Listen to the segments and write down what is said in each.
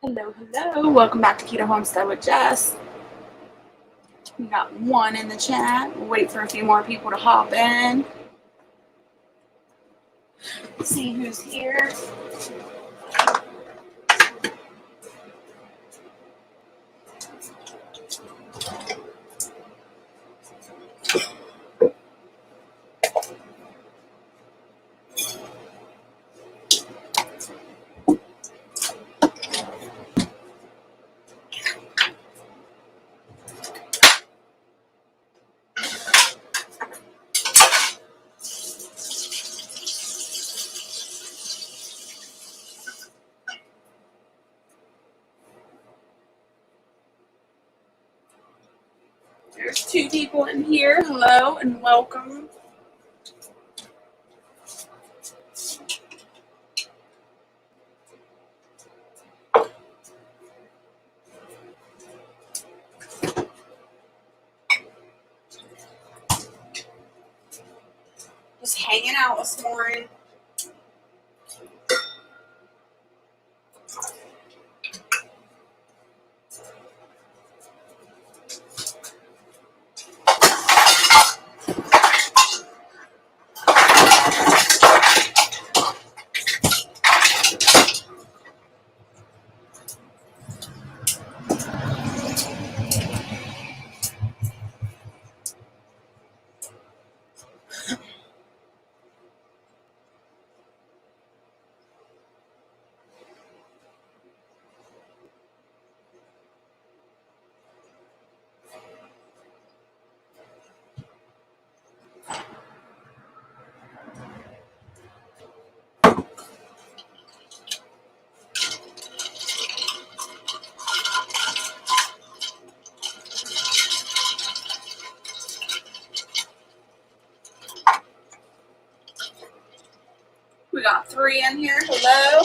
Hello, hello. Welcome back to Keto Homestead with Jess. We got one in the chat. We'll wait for a few more people to hop in. See who's here. There's two people in here. Hello and welcome. Just hanging out this morning. We got three in here. Hello.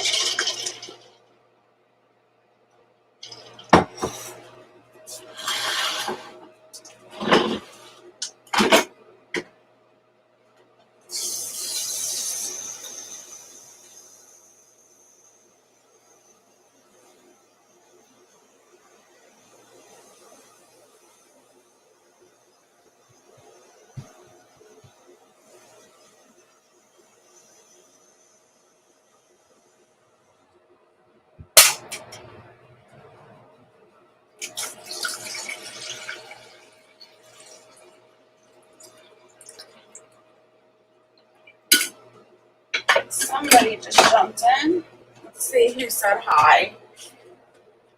Somebody just jumped in. Let's see who said hi.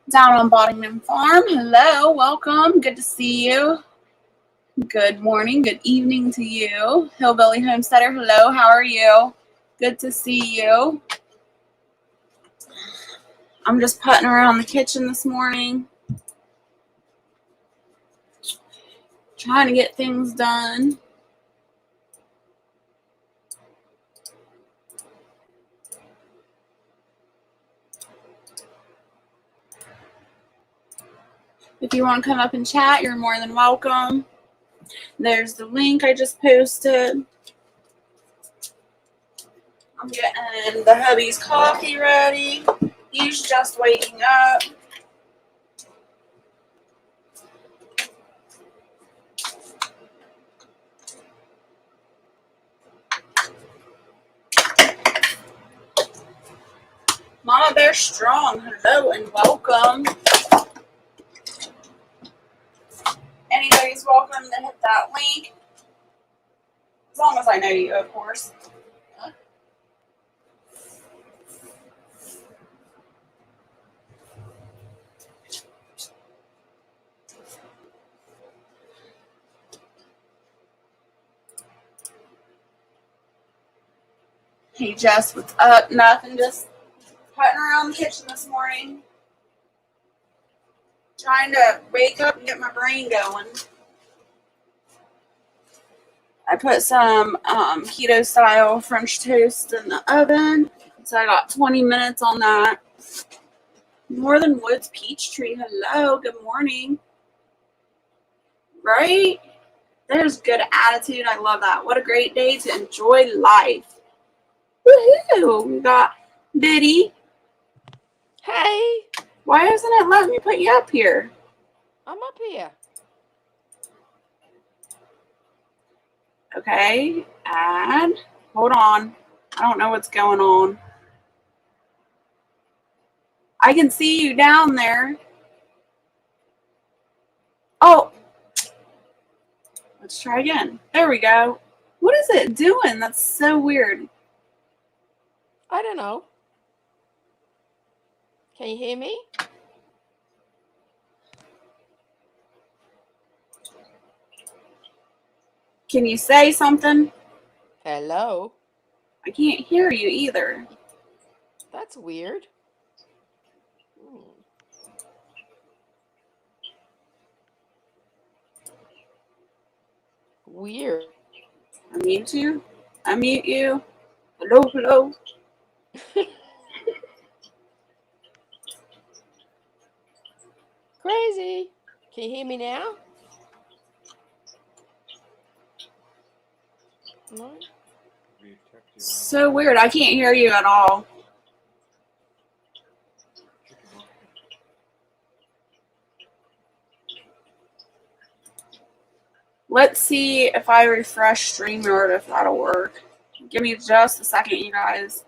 Down on Boddington Farm. Hello, welcome. Good to see you. Good morning, good evening to you. Hillbilly Homesteader, hello, how are you? Good to see you. I'm just putting around the kitchen this morning. Trying to get things done. If you want to come up and chat, you're more than welcome. There's the link I just posted. I'm getting the hubby's coffee ready. He's just waking up. Mama Bear Strong, hello and welcome. Anybody's welcome to hit that link. As long as I know you, of course. Hey Jess, what's up? Nothing, just putting around the kitchen this morning. Trying to wake up and get my brain going. I put some keto style French toast in the oven. So I got 20 minutes on that. Northern Woods Peachtree, hello, good morning. Right? There's good attitude. I love that. What a great day to enjoy life. Woohoo! We got Biddy. Hey. Why isn't it letting me put you up here? I'm up here. Okay, add. Hold on. I don't know what's going on. I can see you down there. Oh, let's try again. There we go. What is it doing? That's so weird. I don't know. Can you hear me? Can you say something? Hello? I can't hear you either. That's weird. Weird. Unmute you. Unmute you. Hello, hello. Crazy. Can you hear me now? No? So weird. I can't hear you at all. Let's see if I refresh StreamYard if that'll work. Give me just a second, you guys.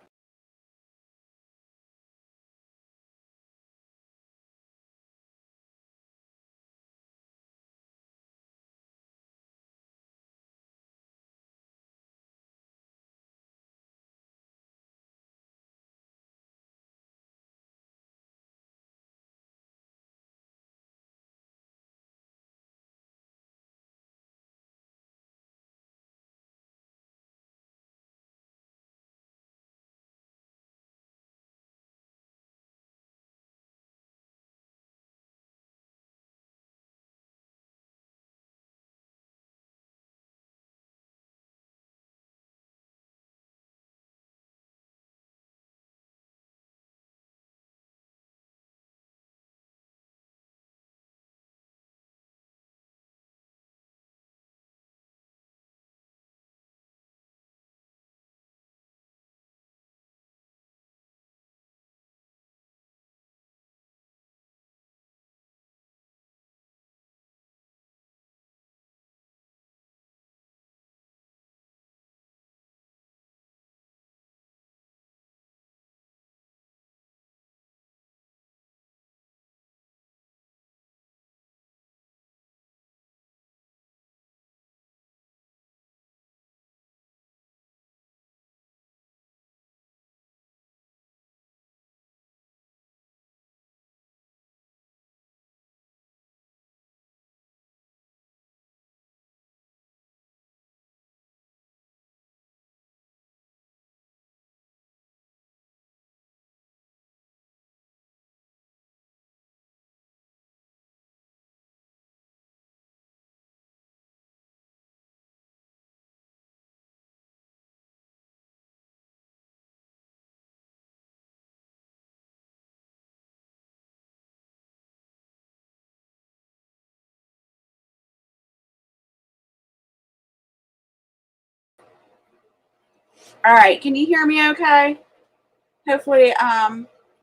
All right, can you hear me okay? Hopefully,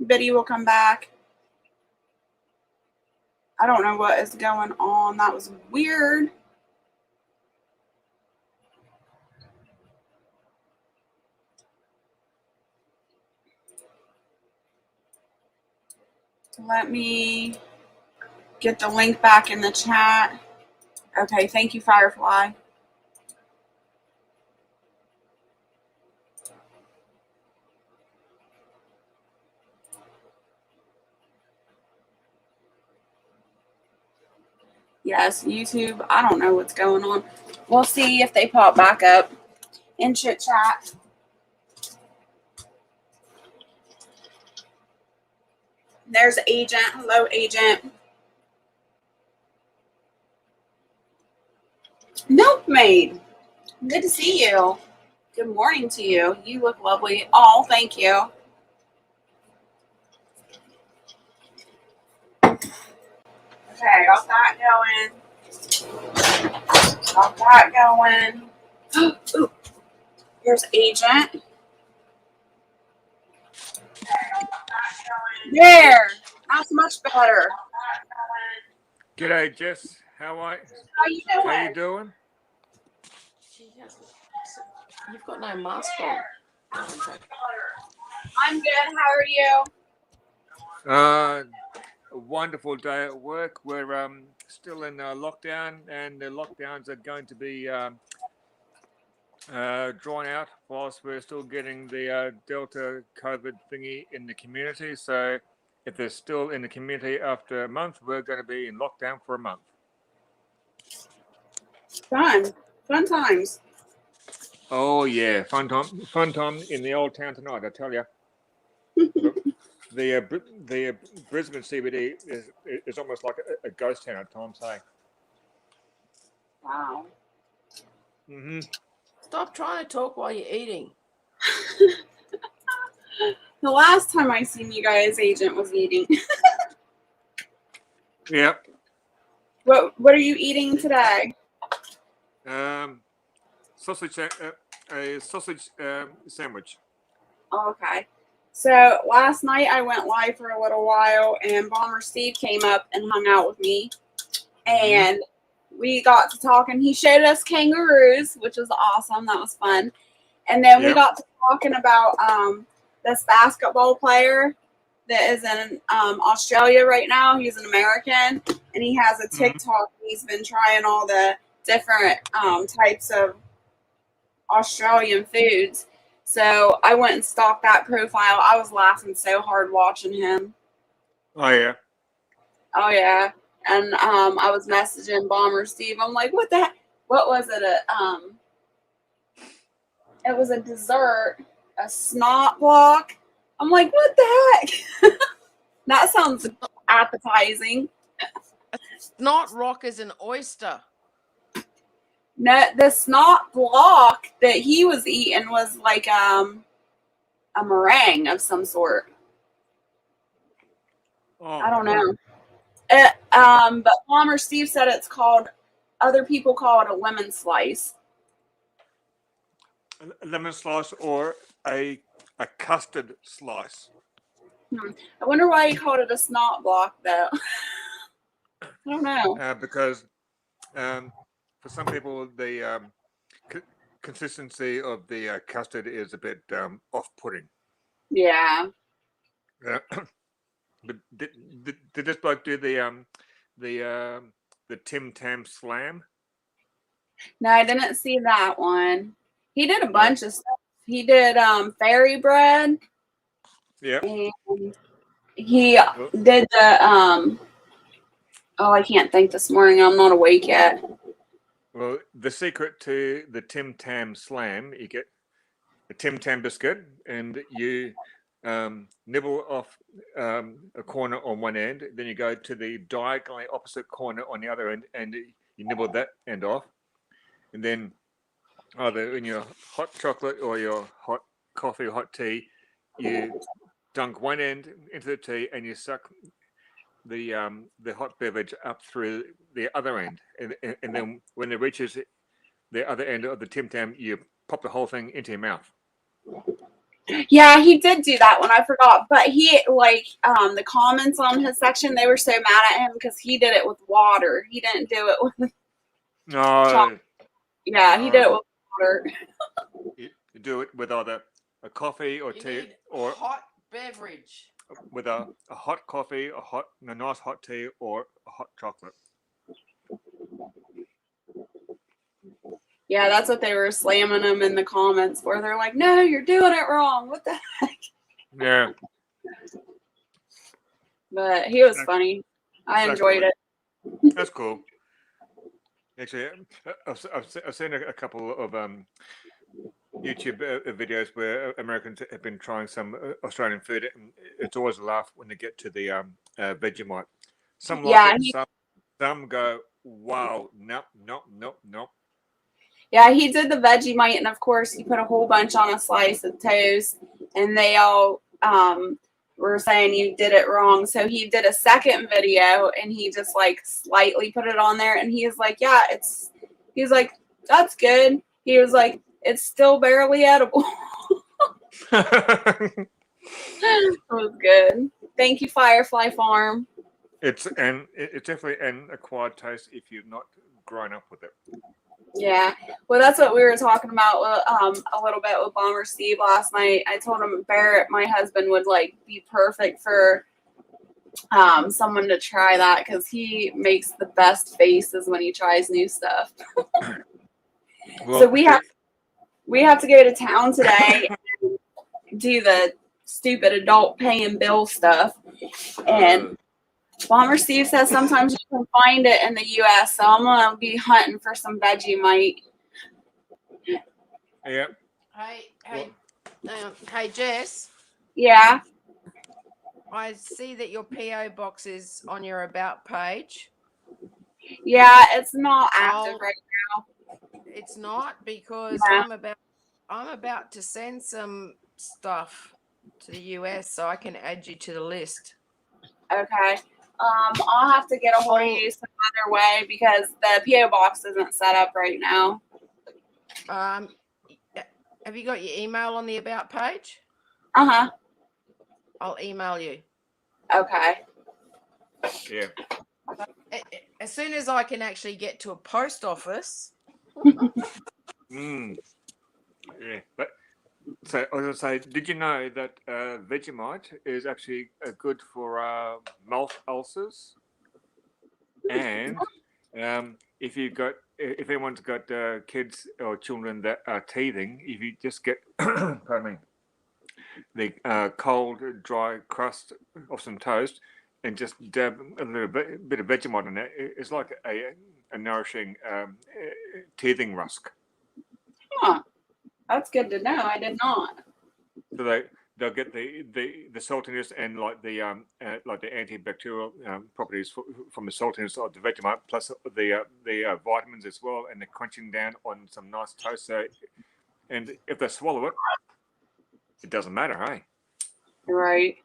Biddy will come back. I don't know what is going on. That was weird. Let me get the link back in the chat. Okay, thank you, Firefly. Yes, YouTube. I don't know what's going on. We'll see if they pop back up in Chit Chat. There's Agent. Hello, Agent. Milkmaid. Good to see you. Good morning to you. You look lovely. Oh, thank you. Okay, got that going. Got that going. Ooh, here's Agent. Okay, got that going. There. that's much better. G'day, Jess. How you you doing? doing? She has, you've got no mask on. I'm good. How are you? A wonderful day at work. We're still in lockdown, and the lockdowns are going to be drawn out whilst we're still getting the Delta COVID thingy in the community. So if they're still in the community after a month, we're going to be in lockdown for a month. Fun times. Oh yeah, fun time in the old town tonight, I tell you. The Brisbane CBD is almost like a ghost town at times. Hey. Wow. Mm-hmm. Stop trying to talk while you're eating. The last time I seen you guys, Agent was eating. Yep. What are you eating today? Sausage a sausage sandwich. Oh, okay. So last night I went live for a little while, and Bomber Steve came up and hung out with me, and we got to talking. He showed us kangaroos, which was awesome. That was fun. And then we got to talking about this basketball player that is in Australia right now. He's an American, and he has a TikTok. He's been trying all the different types of Australian foods. So I went and stalked that profile. I was laughing so hard watching him. Oh yeah. Oh yeah. And I was messaging Bomber Steve. I'm like, what the heck? What was it? It was a dessert, a snot block. I'm like, what the heck? That sounds appetizing. Snot rock is an oyster. No, the snot block that he was eating was like a meringue of some sort. Oh. I don't know. But Bomber Steve said it's called. Other people call it a lemon slice. A lemon slice or a custard slice. I wonder why he called it a snot block, though. I don't know. Because for some people, the consistency of the custard is a bit off-putting. Yeah. But did this bloke do the Tim Tam Slam? No, I didn't see that one. He did a bunch of stuff. He did fairy bread. Yeah. And he did the I can't think this morning. I'm not awake yet. Well, the secret to the Tim Tam Slam, you get a Tim Tam biscuit and you nibble off a corner on one end, then you go to the diagonally opposite corner on the other end and you nibble that end off, and then either in your hot chocolate or your hot coffee or hot tea, you dunk one end into the tea and you suck the hot beverage up through the other end, and then when it reaches the other end of the Tim Tam, you pop the whole thing into your mouth. Yeah, he did do that one. I forgot, but he the comments on his section, they were so mad at him because he did it with water. He didn't do it with chocolate. Yeah, he did it with water. You do it with either a coffee or tea or hot beverage. With a hot coffee, a nice hot tea, or a hot chocolate. Yeah, that's what they were slamming him in the comments for. They're like, no, you're doing it wrong. What the heck? Yeah. But he was funny. I enjoyed it. That's cool. Actually, I've seen a couple of YouTube videos where Americans have been trying some Australian food, and it's always a laugh when they get to the Vegemite. Some like it, some go, wow, nope. Yeah, he did the Vegemite, and of course, he put a whole bunch on a slice of toast, and they all were saying you did it wrong. So he did a second video, and he just slightly put it on there, and he was like, yeah, he's like, that's good. He was like, it's still barely edible. It was good. Thank you, Firefly Farm. It's definitely an acquired taste if you've not grown up with it. Yeah, well, that's what we were talking about a little bit with Bomber Steve last night. I told him Barrett, my husband, would like be perfect for someone to try that because he makes the best faces when he tries new stuff. Well, So we have to go to town today and do the stupid adult paying bill stuff. And Bomber Steve says sometimes you can find it in the U.S., so I'm gonna be hunting for some Vegemite. yeah. Hey, Jess. Yeah. I see that your PO box is on your about page. Yeah, it's not active right now. It's not because Yeah. I'm about to send some stuff to the US, so I can add you to the list. Okay. I'll have to get a hold of you some other way because the PO box isn't set up right now. Have you got your email on the about page? Uh-huh. I'll email you. Okay. Yeah. As soon as I can actually get to a post office. Yeah. But so I was gonna say, did you know that Vegemite is actually good for mouth ulcers? And if anyone's got kids or children that are teething, if you just get, pardon me, the cold, dry crust of some toast and just dab a little bit of Vegemite in it, it's like a nourishing teething rusk. Huh. That's good to know. I did not. So they'll get the saltiness and like the antibacterial properties from the saltiness of the Vegemite, plus the vitamins as well, and they're crunching down on some nice toast. So, and if they swallow it, it doesn't matter, hey? Right.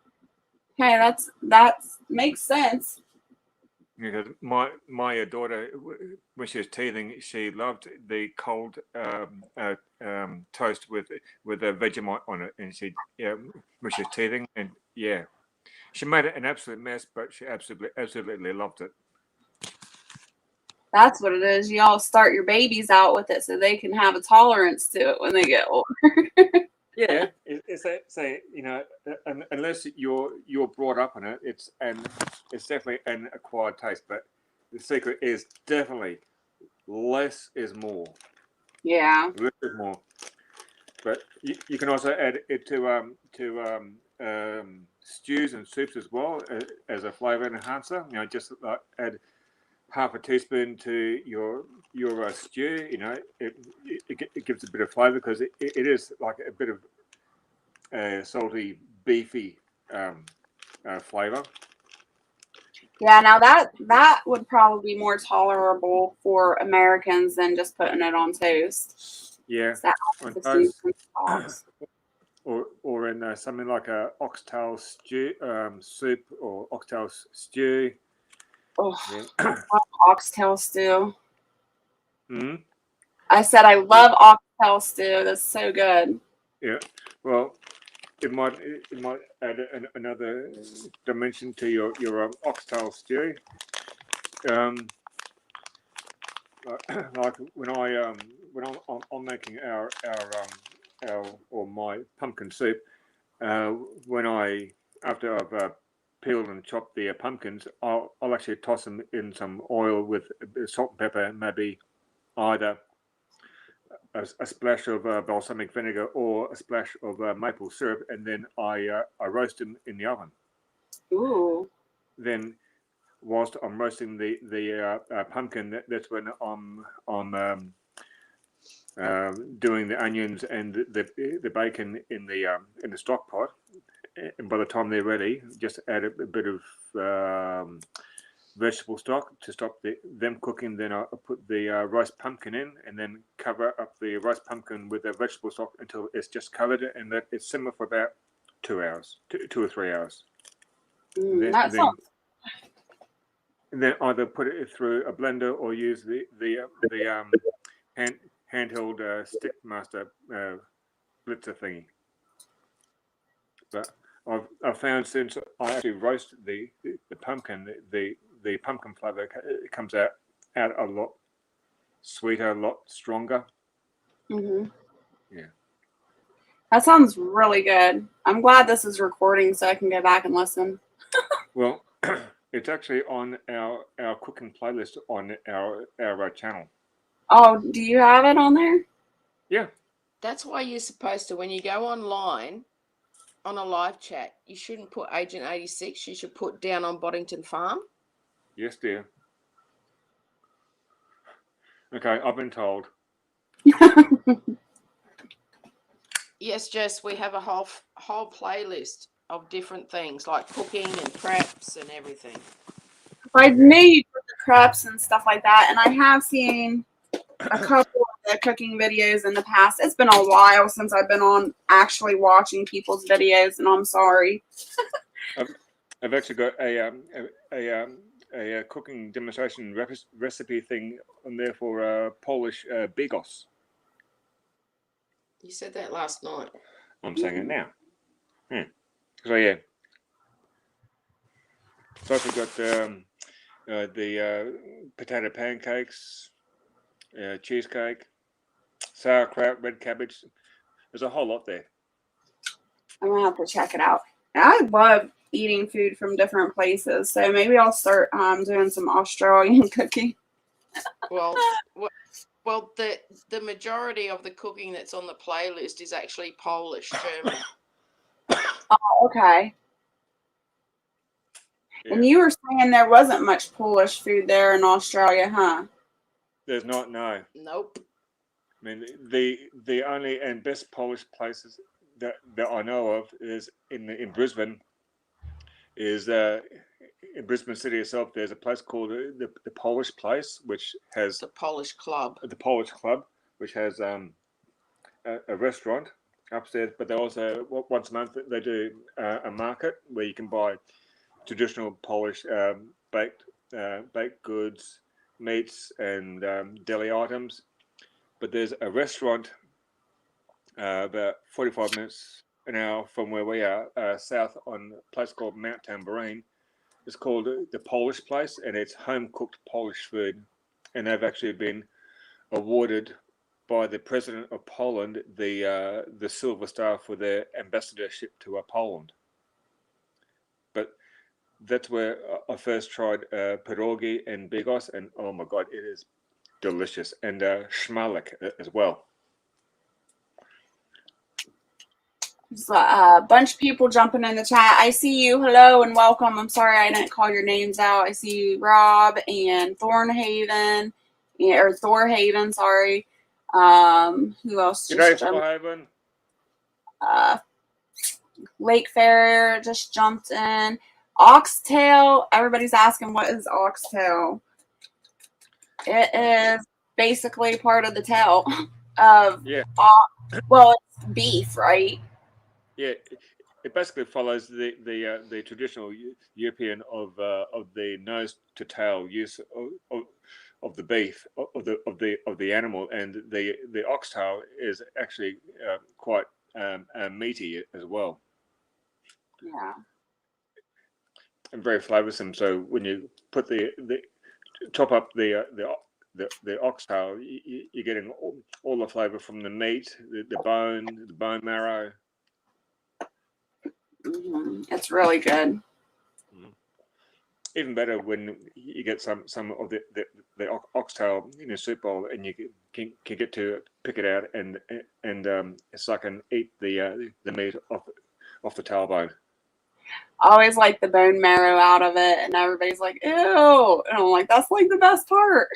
Okay, that makes sense. Because my daughter, when she was teething, she loved the cold toast with a Vegemite on it, and when she was teething, and she made it an absolute mess, but she absolutely loved it. That's what it is. Y'all start your babies out with it so they can have a tolerance to it when they get older. Yeah, it's say unless you're brought up in it, it's definitely an acquired taste. But the secret is definitely less is more. Yeah. Less is more. But you can also add it to stews and soups as well as a flavor enhancer. Just like add half a teaspoon to your stew. It gives a bit of flavor because it is like a bit of salty, beefy flavor. Yeah, now that would probably be more tolerable for Americans than just putting it on toast. Yeah, on toast, or in something like a oxtail stew, soup, or oxtail stew. Oh, I love oxtail stew. Mm-hmm. I said I love oxtail stew. That's so good. Yeah. Well, it might add another dimension to your oxtail stew. Like when I'm making our or my pumpkin soup, when after I've peeled and chopped the pumpkins, I'll actually toss them in some oil with salt and pepper, and maybe either a splash of balsamic vinegar or a splash of maple syrup, and then I roast them in the oven. Ooh. Then, whilst I'm roasting the pumpkin, that's when I'm doing the onions and the bacon in the stock pot. And by the time they're ready, just add a bit of vegetable stock to stop them cooking. Then I'll put the roast pumpkin in, and then cover up the roast pumpkin with the vegetable stock until it's just covered, and let it simmer for about 2 hours, 2 or 3 hours. And then either put it through a blender or use the handheld stick master blitzer thingy. But I've found since I actually roast the pumpkin, the pumpkin flavour it comes out a lot sweeter, a lot stronger. Mm-hmm. Yeah. That sounds really good. I'm glad this is recording so I can go back and listen. Well, it's actually on our cooking playlist on our channel. Oh, do you have it on there? Yeah. That's why you're supposed to, when you go online on a live chat, you shouldn't put Agent 86. You should put Down on Boddington Farm. Yes, dear. Okay, I've been told. Yes, Jess, we have a whole playlist of different things like cooking and preps and everything. I knew you put the crepes and stuff like that, and I have seen a couple of the cooking videos in the past. It's been a while since I've been on actually watching people's videos, and I'm sorry. I've actually got a cooking demonstration recipe thing on there for Polish bigos. You said that last night. I'm saying it now. So yeah. So I've got the potato pancakes, cheesecake, sauerkraut, red cabbage. There's a whole lot there. I'm gonna have to check it out. I love eating food from different places, so maybe I'll start doing some Australian cooking. Well, the majority of the cooking that's on the playlist is actually Polish, German. Oh, okay. Yeah. And you were saying there wasn't much Polish food there in Australia, huh? There's not, no. Nope. I mean, the only and best Polish places that I know of is in Brisbane. Is in Brisbane City itself? There's a place called the Polish Place, which has The Polish Club. The Polish Club, which has a restaurant upstairs. But they also once a month they do a market where you can buy traditional Polish baked goods, meats, and deli items. But there's a restaurant about 45 minutes an hour from where we are, south on a place called Mount Tambourine. It's called the Polish Place, and it's home cooked Polish food. And they've actually been awarded by the president of Poland the Silver Star for their ambassadorship to Poland. But that's where I first tried pierogi and bigos, and oh my god, it is delicious, and schmalik as well. There's a bunch of people jumping in the chat. I see you. Hello and welcome. I'm sorry I didn't call your names out. I see you, Rob and Thornhaven, or Thorhaven. Sorry. Who else? G'day, Thorhaven. Lake Fair just jumped in. Oxtail. Everybody's asking what is oxtail. It is basically part of the tail of. Yeah. Well, it's beef, right? Yeah, it basically follows the traditional European of the nose to tail use of the beef of the animal, and the oxtail is actually quite meaty as well. Yeah. And very flavoursome. So when you put the chop up the oxtail, you're getting all the flavour from the meat, the bone marrow. Mm-hmm. It's really good. Even better when you get some of the oxtail in a soup bowl, and you can get to pick it out and suck and eat the meat off the tailbone. I always like the bone marrow out of it, and everybody's like, "Ew!" And I'm like, "That's like the best part."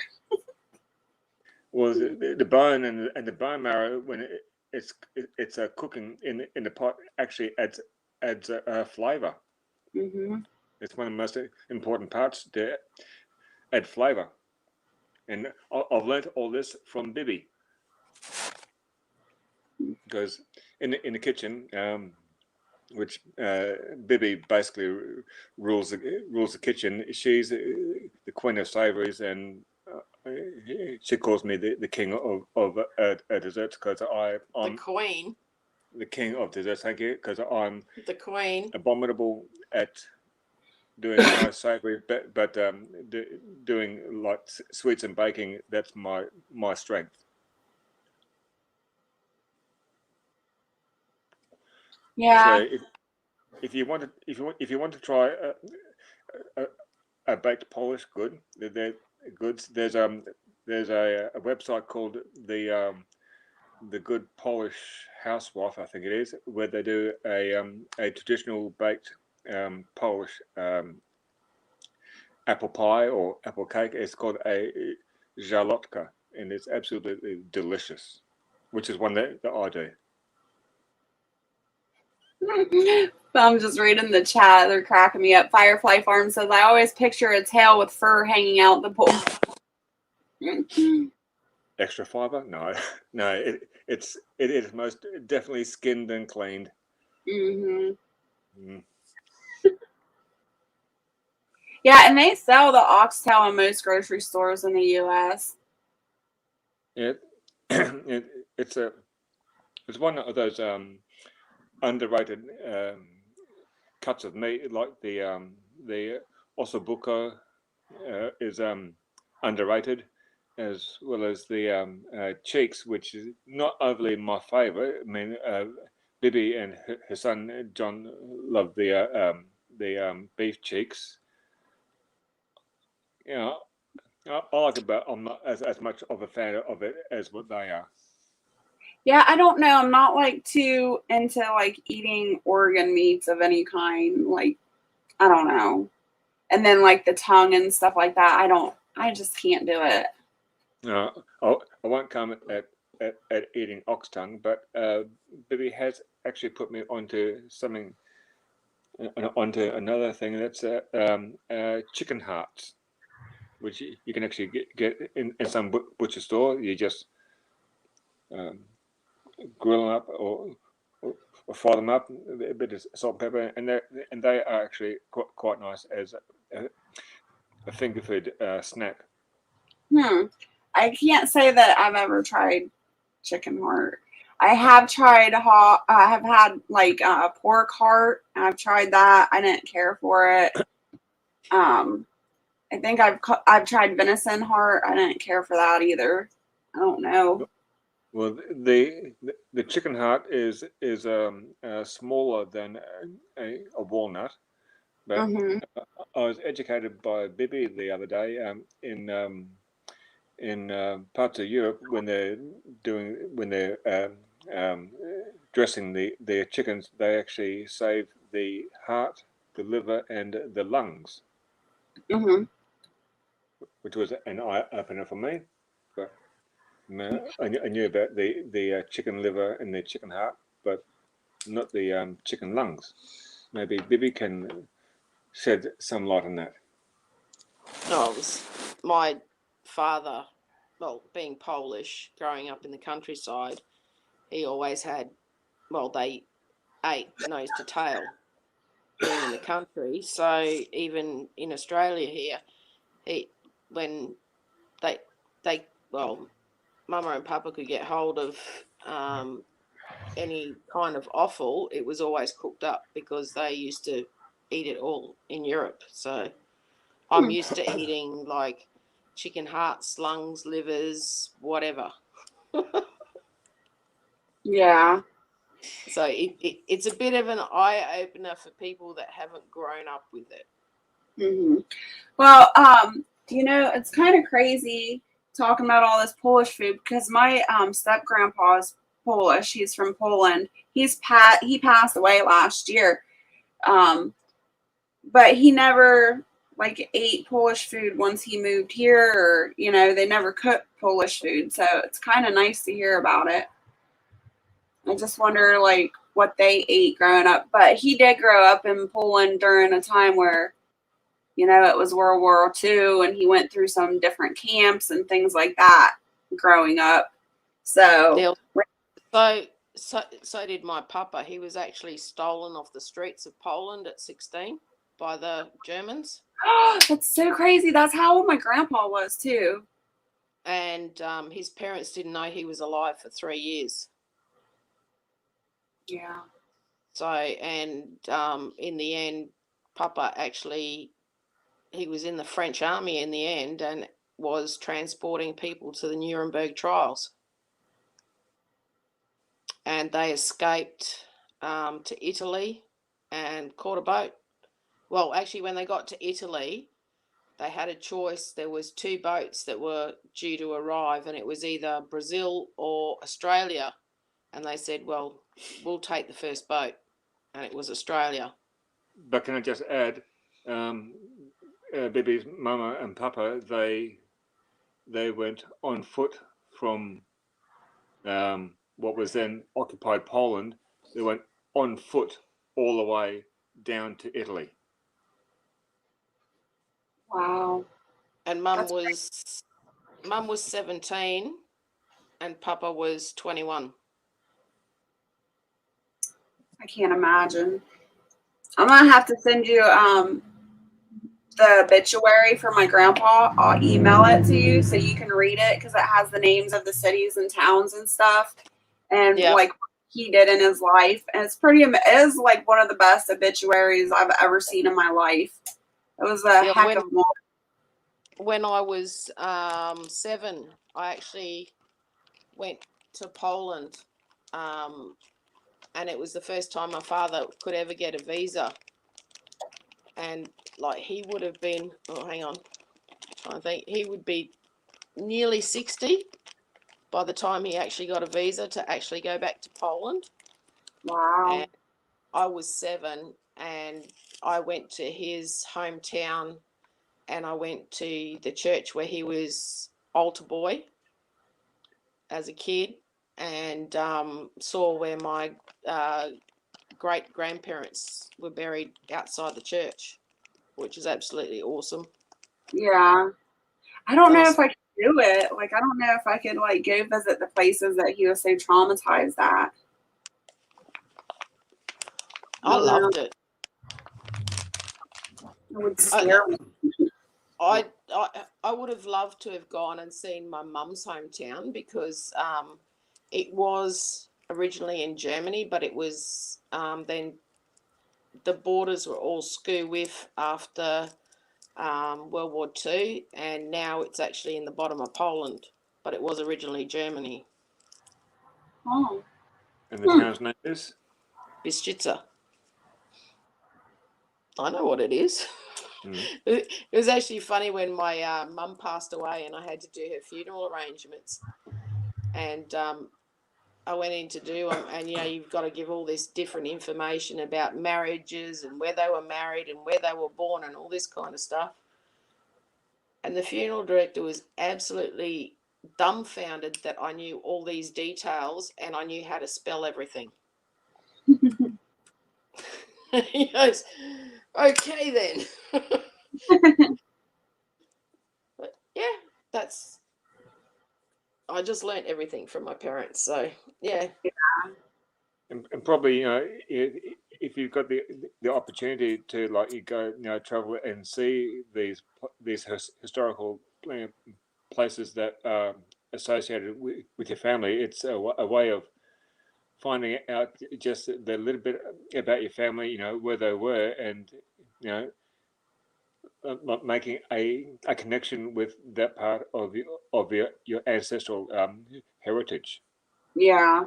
Well, the bone and the bone marrow, when it's cooking in the pot, actually adds a flavour. Mm-hmm. It's one of the most important parts to add flavour. And I've learnt all this from Bibi, because in the kitchen, which Bibi basically rules the kitchen. She's the queen of savouries, and she calls me the king of desserts because I'm the queen. the king of desserts, thank you, because I'm The Queen. abominable at doing nice savory, but doing like sweets and baking, that's my strength. Yeah. So if you want to try a baked Polish good, they're goods. There's a website called the Good Polish Housewife, I think it is, where they do a traditional baked Polish apple pie or apple cake. It's called a żalotka, and it's absolutely delicious, which is one that I do. I'm just reading the chat. They're cracking me up. Firefly Farm says, I always picture a tail with fur hanging out the pole. Extra fiber? No, no. It is most definitely skinned and cleaned. Mm-hmm. Yeah, and they sell the oxtail in most grocery stores in the U.S. It's one of those underrated cuts of meat, like the ossobuco is underrated, as well as the cheeks, which is not overly my favorite. I mean, Bibi and her son John love the beef cheeks. You know, I like it, but I'm not as much of a fan of it as what they are. Yeah, I don't know. I'm not like too into like eating organ meats of any kind. Like, I don't know. And then like the tongue and stuff like that. I just can't do it. No, I won't come at eating ox tongue, but Bibi has actually put me onto something, onto another thing that's chicken hearts, which you can actually get in some butcher store. You just grill them up or fry them up, a bit of salt and pepper, and they are actually quite nice as a finger food snack. I can't say that I've ever tried chicken heart. I have tried I have had like a pork heart. I've tried that. I didn't care for it. I think I've tried venison heart. I didn't care for that either. I don't know. Well, the chicken heart is smaller than a walnut, but I was educated by Bibi the other day in parts of Europe when they're dressing their chickens, they actually save the heart, the liver, and the lungs, which was an eye opener for me. But I knew about the chicken liver and the chicken heart, but not the chicken lungs. Maybe Bibi can shed some light on that. No, it was my father, well, being Polish, growing up in the countryside, he always had, well, they ate nose to tail being in the country. So even in Australia here, when they well, Mama and Papa could get hold of any kind of offal, it was always cooked up because they used to eat it all in Europe. So I'm used to eating like chicken hearts, lungs, livers, whatever. Yeah. So it's a bit of an eye opener for people that haven't grown up with it. Well, it's kind of crazy talking about all this Polish food because my step grandpa is Polish. He's from Poland. He passed away last year. But he never like ate Polish food once he moved here, or they never cooked Polish food. So it's kind of nice to hear about it. I just wonder like what they ate growing up. But he did grow up in Poland during a time where it was World War II, and he went through some different camps and things like that growing up. So did my papa. He was actually stolen off the streets of Poland at 16 by the Germans. That's so crazy. That's how old my grandpa was too. And his parents didn't know he was alive for 3 years. Yeah. So, and in the end, Papa actually, he was in the French army in the end and was transporting people to the Nuremberg trials. And they escaped to Italy and caught a boat. Well, actually, when they got to Italy, they had a choice. There was 2 boats that were due to arrive, and it was either Brazil or Australia. And they said, well, we'll take the first boat. And it was Australia. But can I just add, Bibi's mama and papa, they went on foot from what was then occupied Poland. They went on foot all the way down to Italy. Wow. And Mum was 17 and Papa was 21. I can't imagine. I'm gonna have to send you the obituary for my grandpa. I'll email it to you so you can read it because it has the names of the cities and towns and stuff, and Yeah. like what he did in his life. And it is like one of the best obituaries I've ever seen in my life. It was a Yeah, heck of one. When I was 7, I actually went to Poland, and it was the first time my father could ever get a visa. And like he would have been, hang on, I think he would be nearly 60 by the time he actually got a visa to actually go back to Poland. Wow. And I was 7, and I went to his hometown, and I went to the church where he was altar boy as a kid, and saw where my great grandparents were buried outside the church, which is absolutely awesome. Yeah. I don't know if I could do it. Like, I don't know if I could like go visit the places that he was so traumatized at. I loved it. It would scare me. I would have loved to have gone and seen my mum's hometown because it was originally in Germany, but it was then the borders were all skewed with after World War II, and now it's actually in the bottom of Poland, but it was originally Germany. Oh. And the town's name is? Bistritza. I know what it is. Mm. It was actually funny when my mum passed away and I had to do her funeral arrangements. And I went in to do them, and you've got to give all this different information about marriages and where they were married and where they were born and all this kind of stuff. And the funeral director was absolutely dumbfounded that I knew all these details and I knew how to spell everything. He goes, okay then. But yeah, I just learnt everything from my parents. So yeah. And probably, if you've got the opportunity to like go, travel and see these historical places that are associated with your family, it's a way of finding out just the little bit about your family, where they were, and making a connection with that part of your ancestral heritage. Yeah.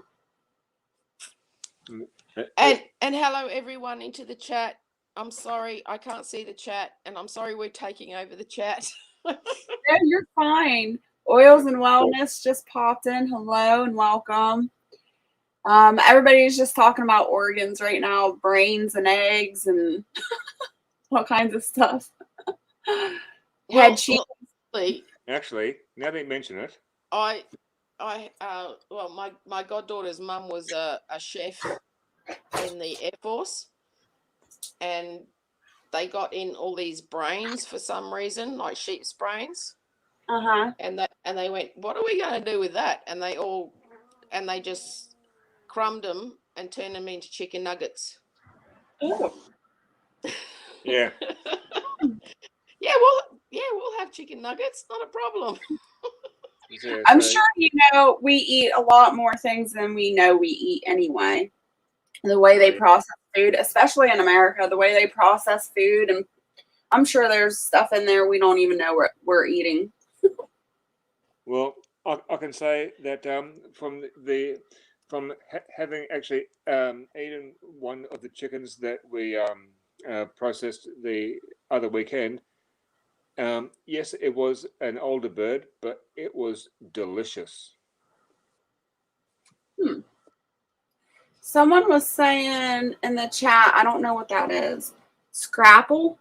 And hello everyone into the chat. I'm sorry I can't see the chat, and I'm sorry we're taking over the chat. No, you're fine. Oils and Wellness just popped in. Hello and welcome. Everybody's just talking about organs right now, brains and eggs and all kinds of stuff. Head cheese. Actually, now that you mention it, my goddaughter's mum was a chef in the Air Force, and they got in all these brains for some reason, like sheep's brains. And they went, what are we going to do with that? And they just crumbed them and turned them into chicken nuggets. Oh. Yeah. We'll have chicken nuggets, not a problem. I'm sure we eat a lot more things than we know we eat anyway. The way they Yeah. process food, especially in America, the way they process food, and I'm sure there's stuff in there we don't even know we're eating. Well, I can say that from having actually eaten one of the chickens that we processed the other weekend. Yes, it was an older bird, but it was delicious. Someone was saying in the chat, I don't know what that is. Scrapple.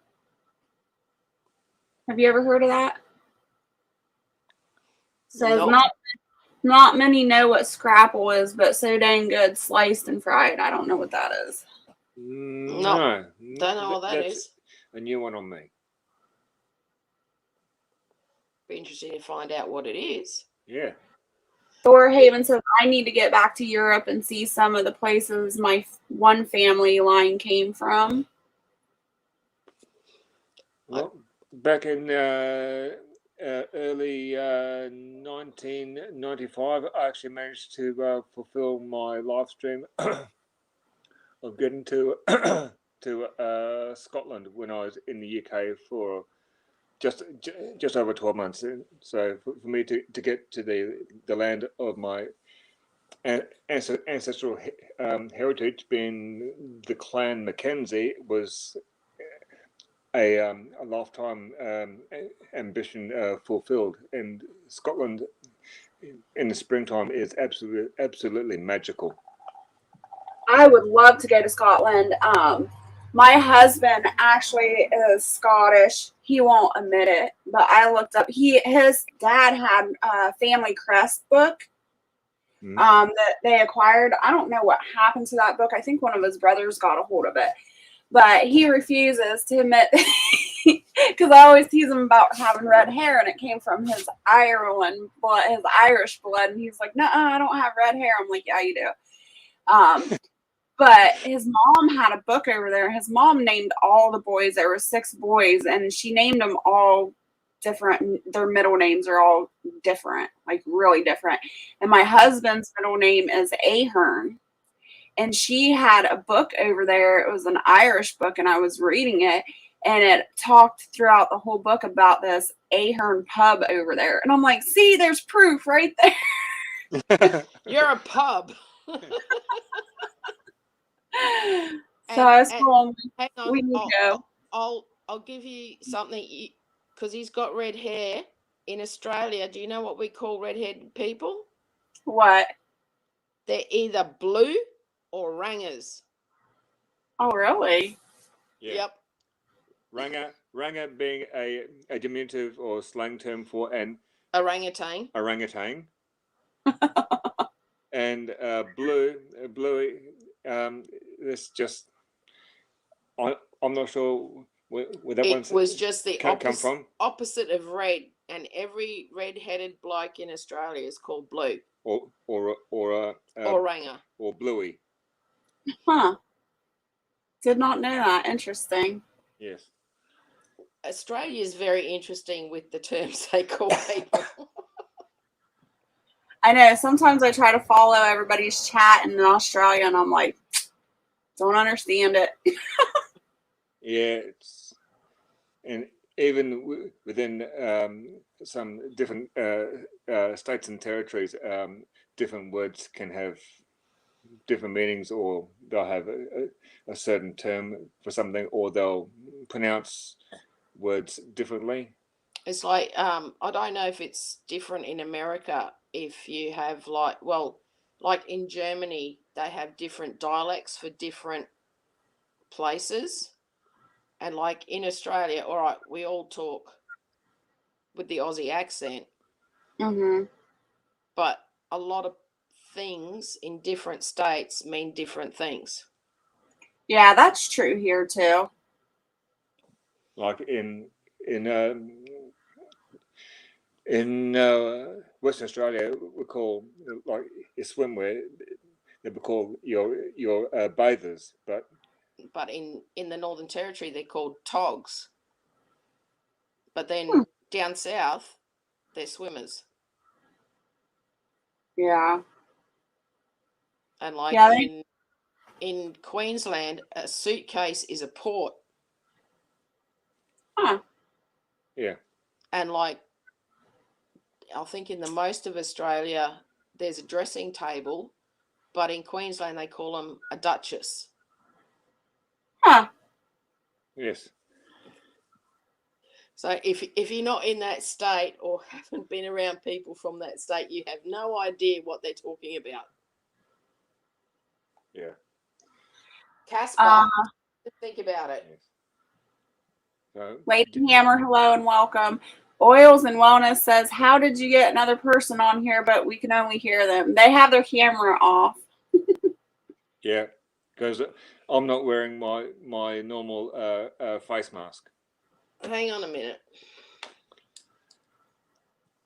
Have you ever heard of that? Says Nope. not many know what scrapple is, but so dang good sliced and fried. I don't know what that is. No, Don't know what that that's is. a new one on me. Be interesting to find out what it is. Yeah. Thorhaven says, I need to get back to Europe and see some of the places my one family line came from. Well, back in early 1995, I actually managed to fulfill my live stream of getting to to Scotland when I was in the UK for just over 12 months. So for me to get to the land of my ancestral heritage, being the Clan Mackenzie, was a lifetime ambition fulfilled. And Scotland in the springtime is absolutely magical. I would love to go to Scotland. My husband actually is Scottish. He won't admit it, but I looked up. His dad had a family crest book that they acquired. I don't know what happened to that book. I think one of his brothers got a hold of it, but he refuses to admit because I always tease him about having red hair, and it came from his Ireland blood, his Irish blood, and he's like, "No, I don't have red hair." I'm like, "Yeah, you do." But his mom had a book over there. His mom named all the boys. There were 6 boys, and she named them all different. Their middle names are all different, like really different. And my husband's middle name is Ahern. And she had a book over there. It was an Irish book, and I was reading it, and it talked throughout the whole book about this Ahern pub over there. And I'm like, see, there's proof right there. You're a pub. So I was told hang on, we need to go. I'll give you something because he's got red hair in Australia. Do you know what we call redheaded people? What? They're either blue or rangers. Oh, really? Yeah. Yep. Ranga being a diminutive or slang term for an orangutan. And bluey. It's just I'm not sure where that It was just the come from. opposite of red, and every red-headed bloke in Australia is called blue or ranger or bluey. Huh. Did not know that. Interesting. Yes. Australia is very interesting with the terms they call people. I know. Sometimes I try to follow everybody's chat in Australia, and I'm like, don't understand it. Yeah, and even within some different states and territories, different words can have different meanings, or they'll have a certain term for something, or they'll pronounce words differently. It's like I don't know if it's different in America. If you have like in Germany, they have different dialects for different places, and like in Australia, all right, we all talk with the Aussie accent, but a lot of things in different states mean different things. Yeah, that's true here too. Like in Western Australia, we call like your swimwear. They would call your bathers, but in the Northern Territory they're called togs. But then down south, they're swimmers. Yeah. And like in Queensland, a suitcase is a port. Huh. Yeah. And like, I think in the most of Australia, there's a dressing table, but in Queensland they call them a duchess. Huh. Yes. So if you're not in that state or haven't been around people from that state, you have no idea what they're talking about. Yeah. Casper, think about it. Yes. So, Lady Hammer, hello and welcome. Oils and Wellness says, how did you get another person on here, but we can only hear them? They have their camera off. yeah, because I'm not wearing my normal face mask. Hang on a minute.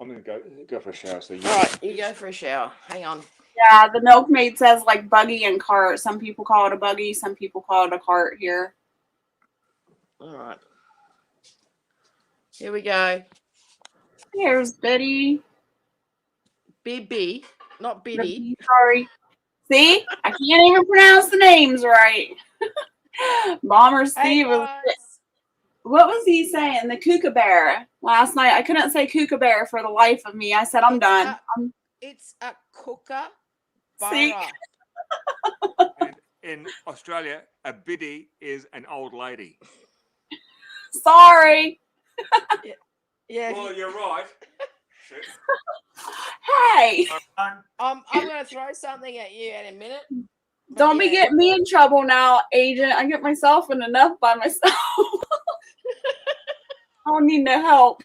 I'm gonna go for a shower. So All right, you go for a shower. Hang on. Yeah, the milkmaid says like buggy and cart. Some people call it a buggy, some people call it a cart here. All right. Here we go. Here's Biddy. Bibby, not Biddy. Sorry. See? I can't even pronounce the names right. Bomber Hey Steve was, guys. what was he saying? The kookaburra. Last night I couldn't say kookaburra for the life of me. I said I'm done. It's a kookaburra. See? And in Australia, a biddy is an old lady. Sorry. Yeah. Well, you're right. Hey. I'm going to throw something at you in a minute. Don't be getting me in trouble now, agent. I get myself in enough by myself. I don't need no help.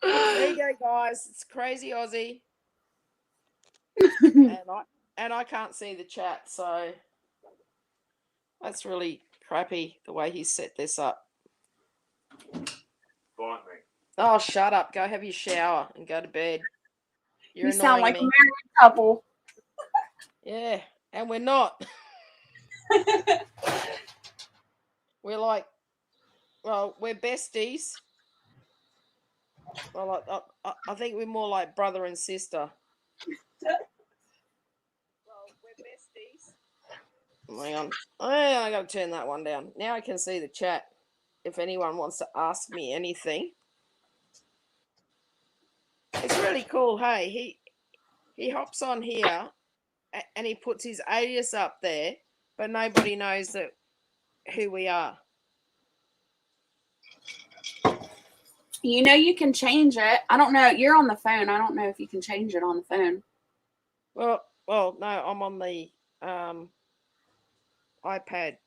There you go, guys. It's crazy Aussie. and I can't see the chat, so that's really crappy the way he set this up. Bite me. Oh, shut up. Go have your shower and go to bed. You're You sound like me. a married couple. Yeah, and we're not. We're like, well, we're besties. Well, I think we're more like brother and sister. Well, we're besties. Hang on. I got to turn that one down. Now I can see the chat. If anyone wants to ask me anything. It's really cool. Hey, he hops on here and he puts his alias up there, but nobody knows that who we are. You know you can change it. I don't know. You're on the phone. I don't know if you can change it on the phone. Well, no, I'm on the iPad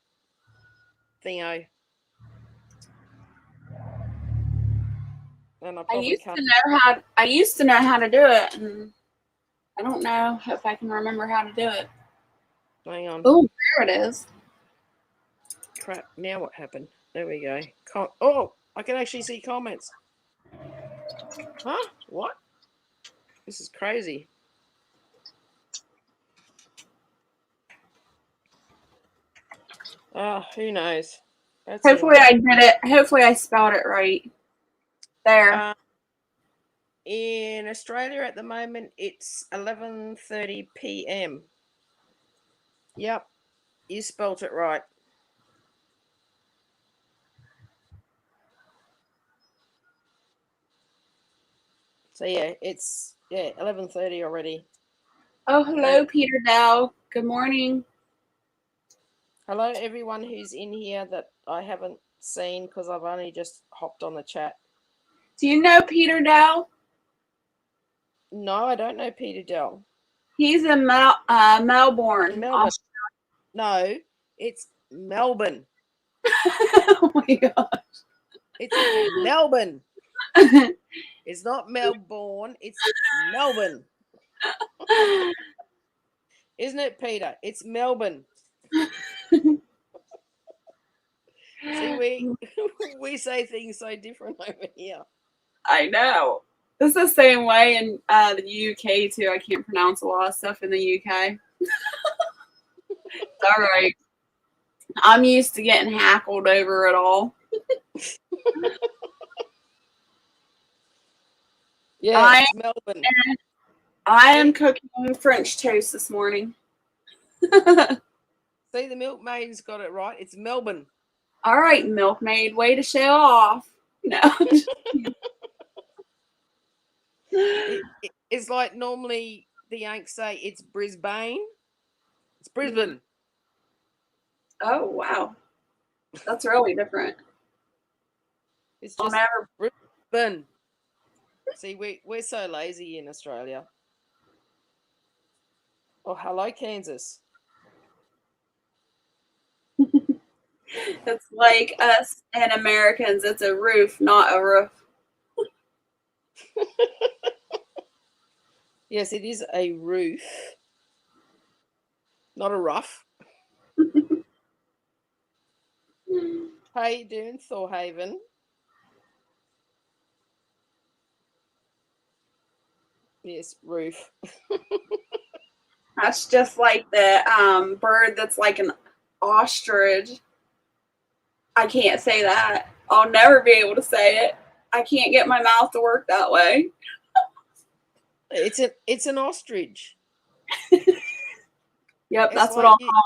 thingo. And I used to know how to do it, and I don't know if I can remember how to do it. Hang on. Oh, there it is. Crap. Now what happened? There we go. Oh, I can actually see comments. Huh? What? This is crazy. Who knows? Hopefully I did it. Hopefully I spelled it right. There. In Australia at the moment, it's 11:30 p.m. Yep, you spelt it right. So yeah, it's 11:30 already. Oh, hello, Peter Dow. Good morning. Hello, everyone who's in here that I haven't seen because I've only just hopped on the chat. Do you know Peter Dow? No, I don't know Peter Dell. He's in Melbourne. Melbourne. No, it's Melbourne. Oh my gosh. It's Melbourne. It's not Melbourne. It's Melbourne. Isn't it, Peter? It's Melbourne. See, we say things so different over here. I know. It's the same way in the UK too. I can't pronounce a lot of stuff in the UK. It's all right. I'm used to getting hackled over it all. Yeah, it's Melbourne. I am cooking French toast this morning. See, the milkmaid's got it right. It's Melbourne. All right, milkmaid, way to show off. No. It's like normally the Yanks say it's Brisbane. It's Brisbane. Oh, wow. That's really different. It's I'll just never. Brisbane. See, we're so lazy in Australia. Oh, hello, Kansas. It's like us and Americans. It's a roof, not a roof. Yes, it is a roof, not a rough. How you doing, Thorhaven? Yes, roof. That's just like the bird that's like an ostrich. I can't say that. I'll never be able to say it. I can't get my mouth to work that way. It's an ostrich. Yep, It's that's what like I'll you- call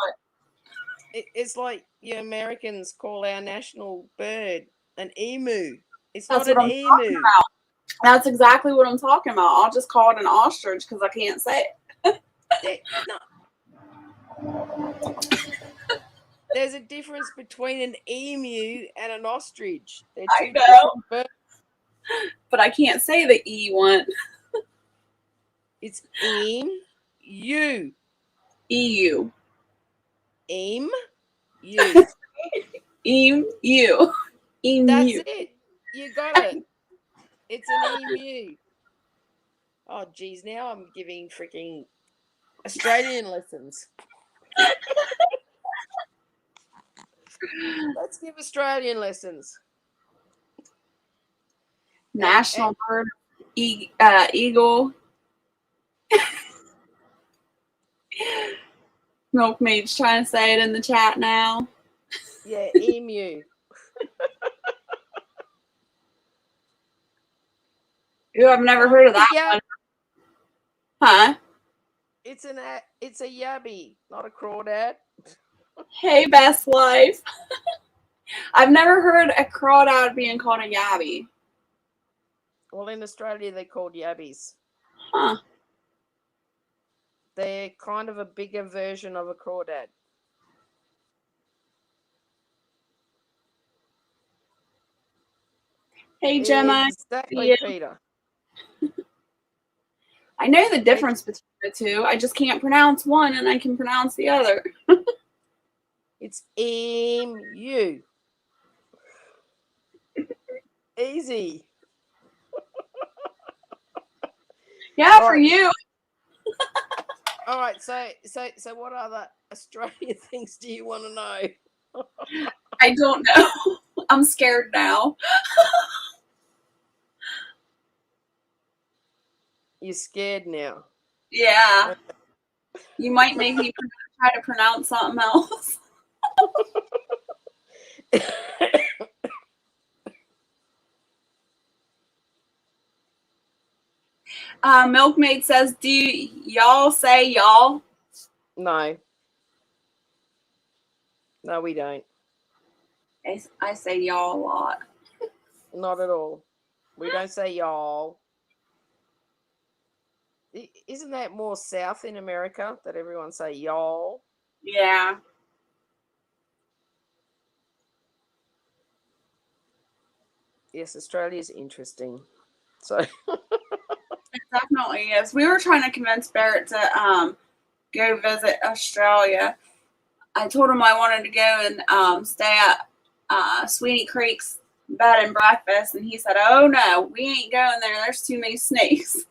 it. It's like you Americans call our national bird an emu. It's That's not what an I'm talking emu. about. That's exactly what I'm talking about. I'll just call it an ostrich because I can't say it. No. There's a difference between an emu and an ostrich. They're I two know. different birds. But I can't say the E one. It's emu. EU. You. Emu. Emu. That's it. You got it. It's an emu. Oh, geez. Now I'm giving freaking Australian lessons. Let's give Australian lessons. National bird. Eagle. Milkmaid's trying to say it in the chat now. Yeah, emu. Ooh, I've never heard of that Yeah, one. Huh? it's a yabby, not a crawdad. Hey, best life. I've never heard a crawdad being called a yabby. Well, in Australia, they're called yabbies. Huh. They're kind of a bigger version of a crawdad. Hey, Gemma. Exactly, Yeah. Peter. I know the difference between the two. I just can't pronounce one and I can pronounce the other. It's emu. Easy. Yeah, All for right. you. All right. So what other Australian things do you want to know? I don't know. I'm scared now. You're scared now. Yeah. You might make me try to pronounce something else. Milkmaid says, do y'all say y'all? No. No, we don't. I say y'all a lot. Not at all. We don't say y'all. Isn't that more south in America that everyone say y'all? Yeah. Yes, Australia's interesting. So It definitely is. We were trying to convince Barrett to go visit Australia. I told him I wanted to go and stay at Sweeney Creek's bed and breakfast, and he said, "Oh no, we ain't going there. There's too many snakes."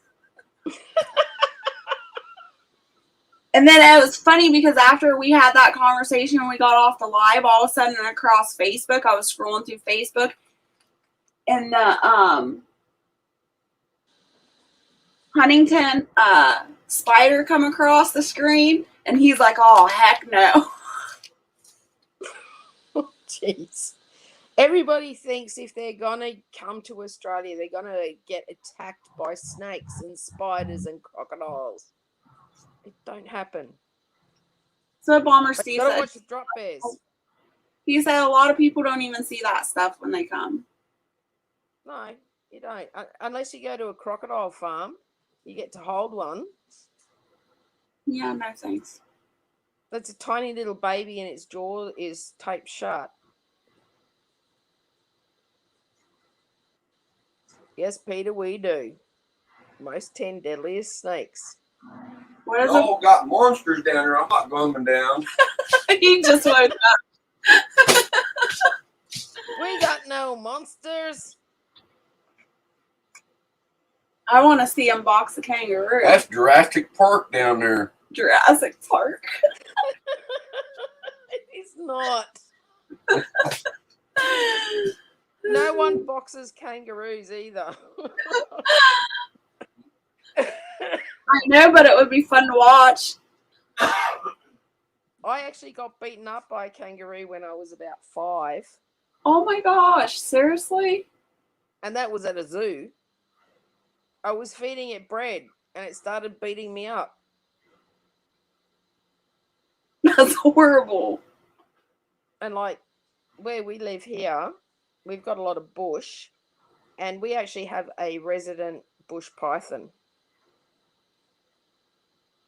And then it was funny because after we had that conversation and we got off the live, all of a sudden across Facebook, I was scrolling through Facebook, and the Huntington spider come across the screen, and he's like, "Oh heck no!" jeez. Everybody thinks if they're gonna come to Australia, they're gonna get attacked by snakes and spiders and crocodiles. It don't happen. So Bomber But C you gotta said. watch the drop bears. He said a lot of people don't even see that stuff when they come. No, you don't. Unless you go to a crocodile farm, you get to hold one. Yeah, no thanks. That's a tiny little baby and its jaw is taped shut. Yes, Peter, we do. Most 10 deadliest snakes. What is Y'all got monsters down there. I'm not going down. it? He just woke up. We got no monsters. I want to see him box a kangaroo. That's Jurassic Park down there. Jurassic Park. It is not. No one boxes kangaroos either. I know, but it would be fun to watch. I actually got beaten up by a kangaroo when I was about 5. Oh my gosh, seriously? And that was at a zoo. I was feeding it bread and it started beating me up. That's horrible. And like where we live here, we've got a lot of bush and we actually have a resident bush python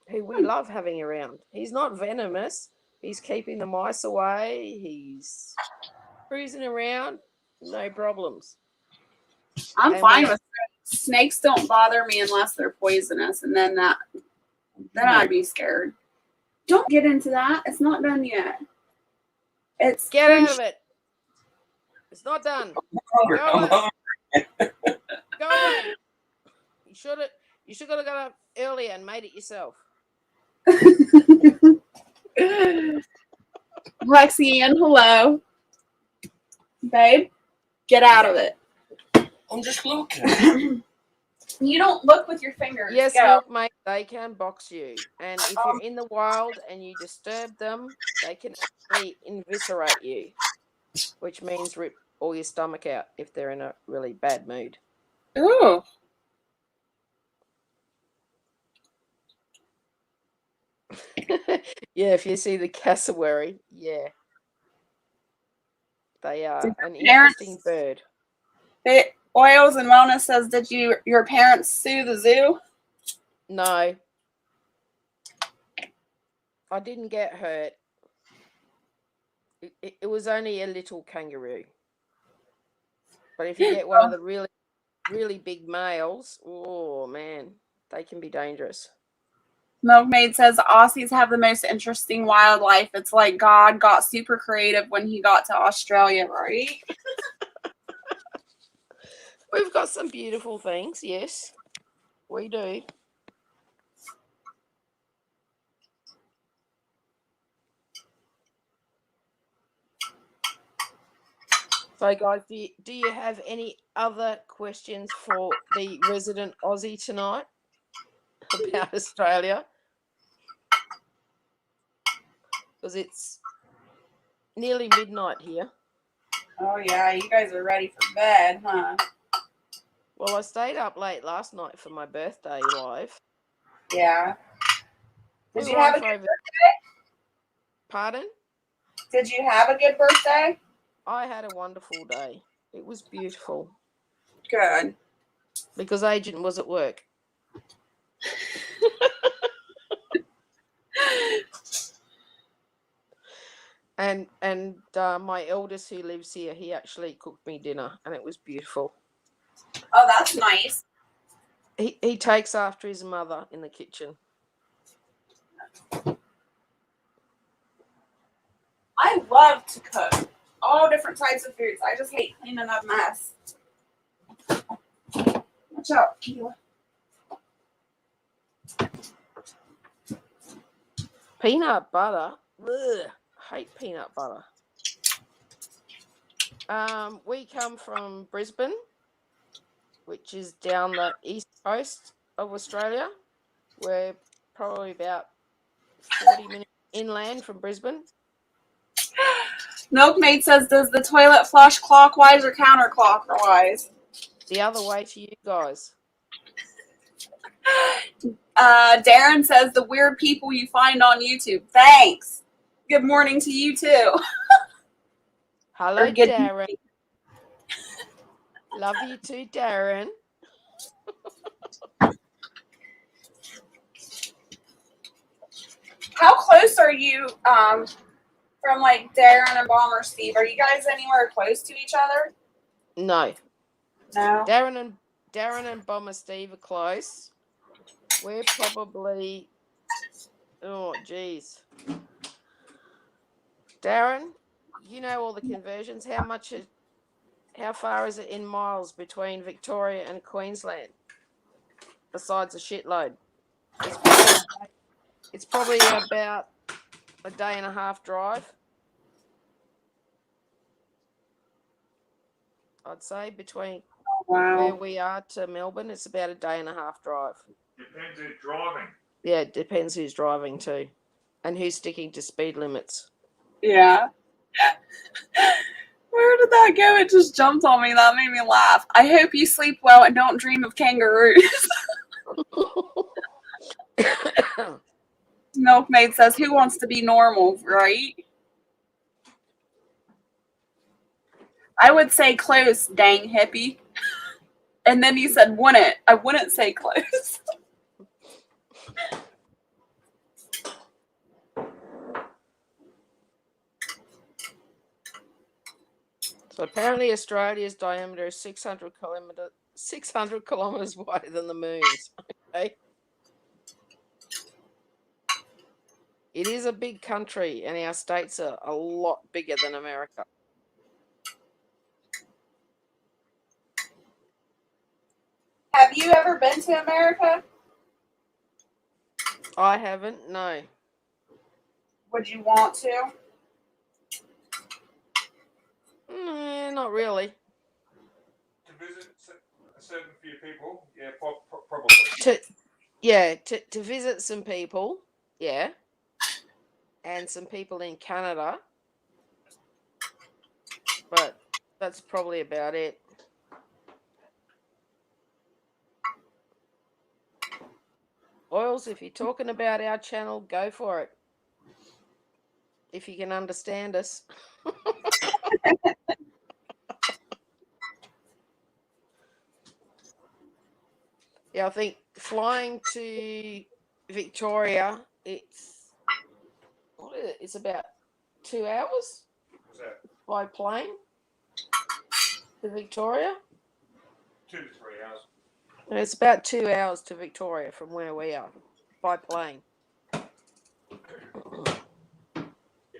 who we love having around. He's not venomous. He's keeping the mice away. He's cruising around. No problems. I'm And fine we- with snakes. Don't bother me unless they're poisonous, and then I'd be scared. Don't get into that. It's not done yet. It's Get out of it. It's not done. I'm hungry. Go away. You should have got up earlier and made it yourself. Lexi Ann, hello. Babe, get out of it. I'm just looking. You don't look with your fingers. Yes, Go. milkmaid, they can box you. And if you're in the wild and you disturb them, they can actually eviscerate you, which means rip all your stomach out if they're in a really bad mood. Ooh. Yeah, if you see the cassowary, yeah. They are an parents- interesting bird. Oils and Wellness says, did your parents sue the zoo? No. I didn't get hurt. It was only a little kangaroo. But if you get one of the really, really big males, oh man, they can be dangerous. Milkmaid says Aussies have the most interesting wildlife. It's like God got super creative when he got to Australia, right? We've got some beautiful things, yes. We do. So, guys, do you have any other questions for the resident Aussie tonight about Australia? Because it's nearly midnight here. Oh, yeah. You guys are ready for bed, huh? Well, I stayed up late last night for my birthday live. Yeah. Did We you have a live good over- birthday? Pardon? Did you have a good birthday? I had a wonderful day. It was beautiful Good. because Agent was at work. And my eldest who lives here, he actually cooked me dinner and it was beautiful. Oh, that's nice. He takes after his mother in the kitchen. I love to cook all different types of foods. I just hate cleaning up mess. Watch out, Keela. Peanut butter. Ugh, hate peanut butter. We come from Brisbane, which is down the east coast of Australia. We're probably about 40 minutes inland from Brisbane. Milkmaid says, does the toilet flush clockwise or counterclockwise? The other way to you guys. Darren says, the weird people you find on YouTube. Thanks. Good morning to you too. Hello, Or good Darren. Love you too, Darren. How close are you from like Darren and Bomber Steve? Are you guys anywhere close to each other? No, No. Darren and Bomber Steve are close. We're probably, oh geez, Darren, you know all the conversions. How far is it in miles between Victoria and Queensland? Besides a shitload, it's probably about a day and a half drive. I'd say between where Wow. we are to Melbourne, it's about a day and a half drive. Depends who's driving. Yeah, it depends who's driving too, and who's sticking to speed limits. Yeah. Where did that go? It just jumped on me. That made me laugh. I hope you sleep well and don't dream of kangaroos. Milkmaid says, who wants to be normal, right? I would say close, dang hippie. And then he said, wouldn't. I wouldn't say close. So apparently Australia's diameter is 600 kilometers wider than the moon's. Okay. It is a big country, and our states are a lot bigger than America. Have you ever been to America? I haven't, no. Would you want to? Not really. To visit a certain few people, yeah, probably. To visit some people, yeah, and some people in Canada, but that's probably about it. Oils, if you're talking about our channel, go for it. If you can understand us. Yeah, I think flying to Victoria, it's about 2 hours What's that? by plane to Victoria. 2 to 3 hours. And it's about 2 hours to Victoria from where we are by plane. If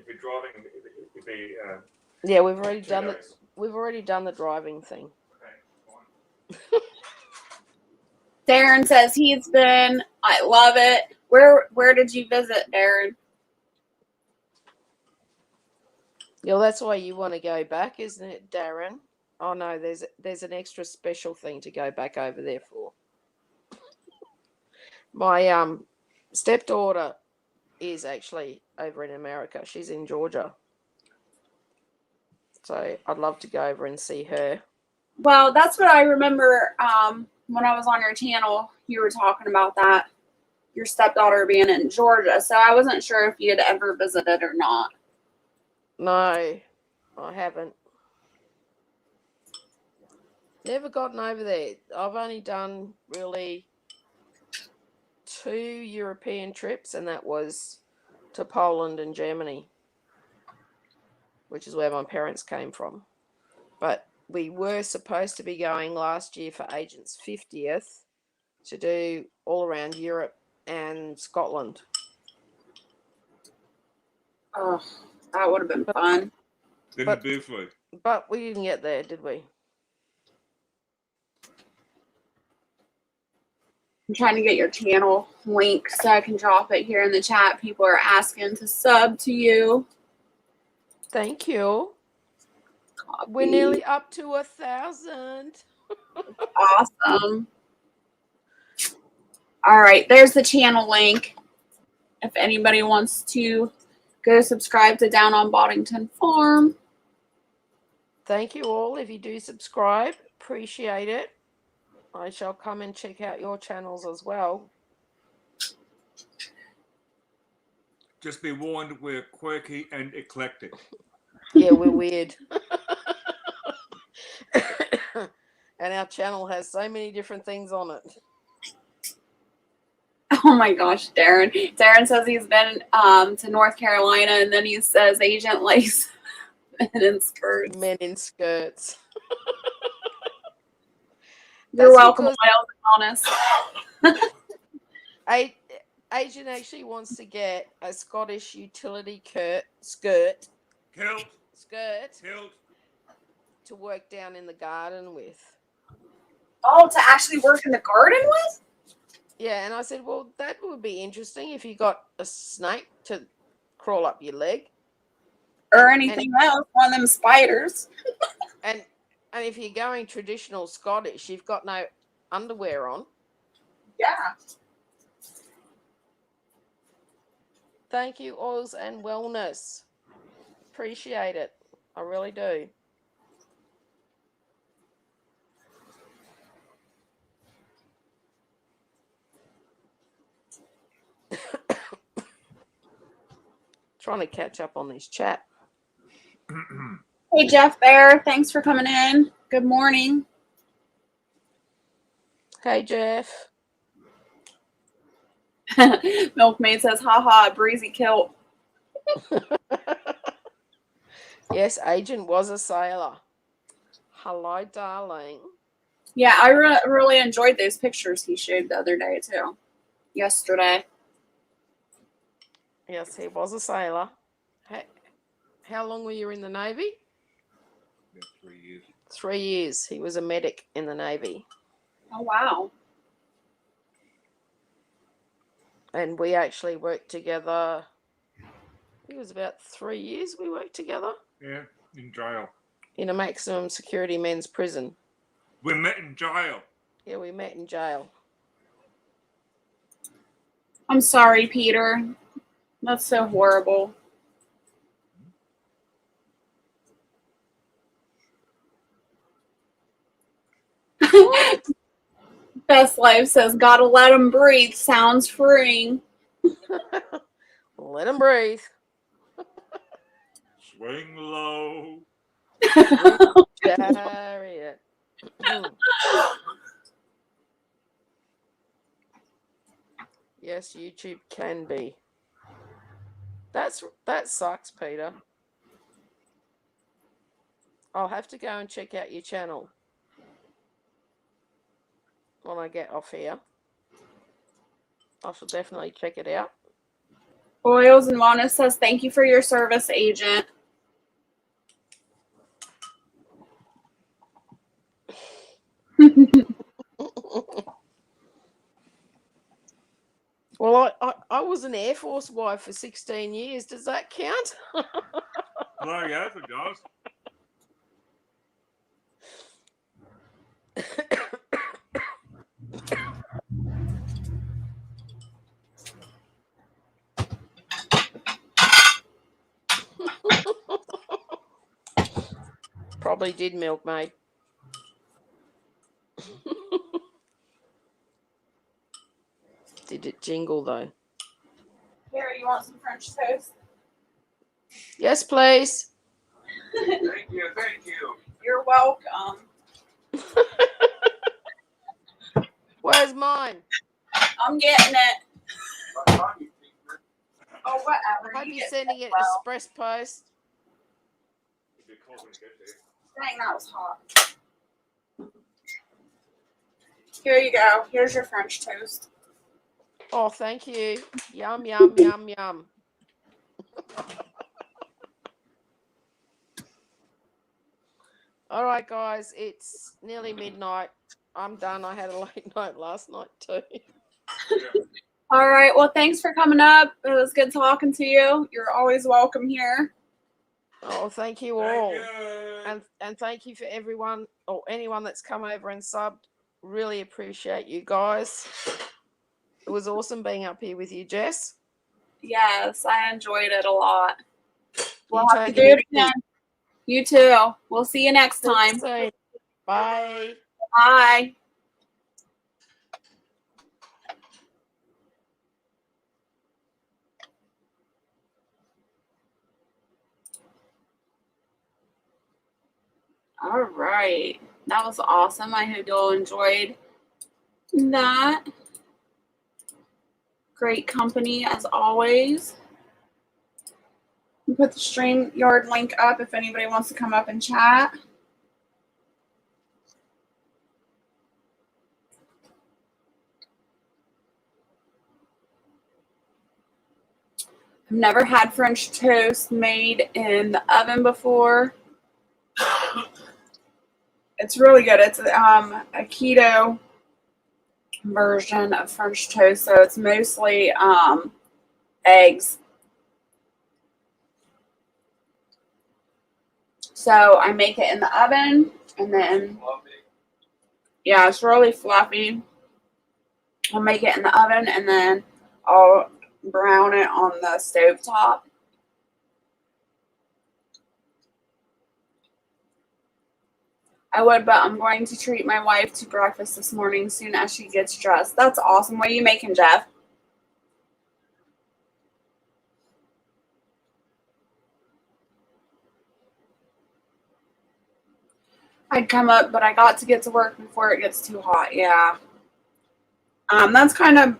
you're driving, it'd be. Yeah, we've already 2 done days. We've already done the driving thing. Okay, fine. Darren says he's been. I love it. Where did you visit, Darren? Yeah, well, that's why you want to go back, isn't it, Darren? Oh no, there's an extra special thing to go back over there for. My stepdaughter is actually over in America. She's in Georgia. So I'd love to go over and see her. Well, that's what I remember when I was on your channel. You were talking about that, your stepdaughter being in Georgia. So I wasn't sure if you had ever visited or not. No, I haven't. Never gotten over there. I've only done really 2 European trips, and that was to Poland and Germany, which is where my parents came from. But we were supposed to be going last year for Agent's 50th to do all around Europe and Scotland. Oh, that would have been fun. Then But- the bird flu. But we didn't get there, did we? I'm trying to get your channel link so I can drop it here in the chat. People are asking to sub to you. Thank you. Copy. We're nearly up to 1,000. Awesome. All right, there's the channel link. If anybody wants to go subscribe to Down on Boddington Farm. Thank you all. If you do subscribe, appreciate it. I shall come and check out your channels as well. Just be warned, we're quirky and eclectic. Yeah, we're weird. And our channel has so many different things on it. Oh my gosh, Darren. Darren says he's been to North Carolina, and then he says Agent likes men in skirts. Men in skirts. You're That's welcome, because Miles and Honest. Agent actually wants to get a Scottish utility skirt Kilt. to work down in the garden with. Oh, to actually work in the garden with? Yeah, and I said, well, that would be interesting if you got a snake to crawl up your leg. Or And- anything else, one of them spiders. And if you're going traditional Scottish, you've got no underwear on. Yeah. Thank you, Oils and Wellness. Appreciate it. I really do. Trying to catch up on this chat. Hey, Jeff Bear. Thanks for coming in. Good morning. Hey, Jeff. Milkmaid says, haha, breezy kilt. Yes, Agent was a sailor. Hello, darling. Yeah, I really enjoyed those pictures he showed the other day, too. Yesterday. Yes, he was a sailor. How long were you in the Navy? Yeah, 3 years. 3 years. He was a medic in the Navy. Oh, wow. And we actually worked together. It was about 3 years we worked together Yeah, in jail. in a maximum security men's prison. We met in jail. Yeah, we met in jail. I'm sorry, Peter. That's so horrible. Best Life says, gotta let him breathe. Sounds freeing. Let him breathe. Swing low. Chariot. Yes, YouTube can be. That sucks, Peter. I'll have to go and check out your channel when I get off here. I shall definitely check it out. Oils and Wellness says, thank you for your service, Agent. Well, I was an Air Force wife for 16 years. Does that count? Oh, yes, it does. Probably did, Milkmaid. Did it jingle, though? Here, you want some French toast? Yes, please. Thank you. Thank you. You're welcome. Where's mine? I'm getting it. What time you think? Oh, whatever. I hope You you're get sending it well. express post. Dang, that was hot. Here you go. Here's your French toast. Oh, thank you. Yum, yum, yum, yum. All right, guys, it's nearly midnight. I'm done. I had a late night last night too. All right. Well, thanks for coming up. It was good talking to you. You're always welcome here. Oh, thank you all. And thank you for everyone or anyone that's come over and subbed. Really appreciate you guys. It was awesome being up here with you, Jess. Yes, I enjoyed it a lot. We'll You have to take do it it easy. again. You too. We'll see you next See you time. soon. Bye. Bye. All right. That was awesome. I hope you all enjoyed that. Great company as always. Put the StreamYard link up if anybody wants to come up and chat. I've never had French toast made in the oven before. It's really good. It's a keto version of French toast, so it's mostly eggs. So I make it in the oven, and then yeah, it's really fluffy. I'll make it in the oven, and then I'll brown it on the stovetop. I would, but I'm going to treat my wife to breakfast this morning soon as she gets dressed. That's awesome. What are you making, Jeff? I'd come up, but I got to get to work before it gets too hot. Yeah. That's kind of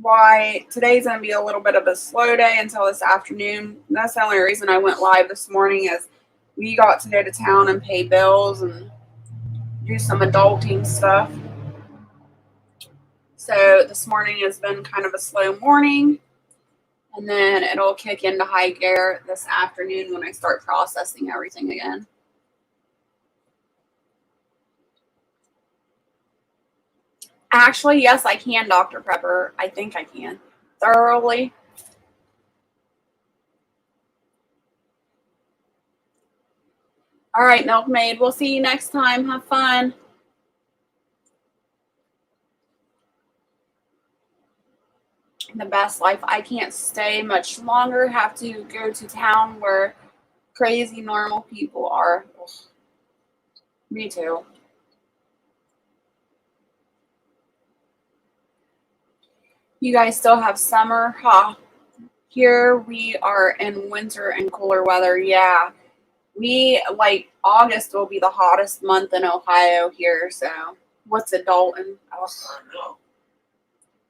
why today's going to be a little bit of a slow day until this afternoon. That's the only reason I went live this morning is we got to go to town and pay bills and do some adulting stuff. So this morning has been kind of a slow morning, and then it'll kick into high gear this afternoon when I start processing everything again. Actually, yes, I can, Dr. Prepper. I think I can. Thoroughly. All right, Milkmaid. We'll see you next time. Have fun. The best life. I can't stay much longer. Have to go to town where crazy normal people are. Ugh. Me too. You guys still have summer? Huh. Here we are in winter and cooler weather. Yeah. We, like, August will be the hottest month in Ohio here. So, what's it, Dalton? Oh.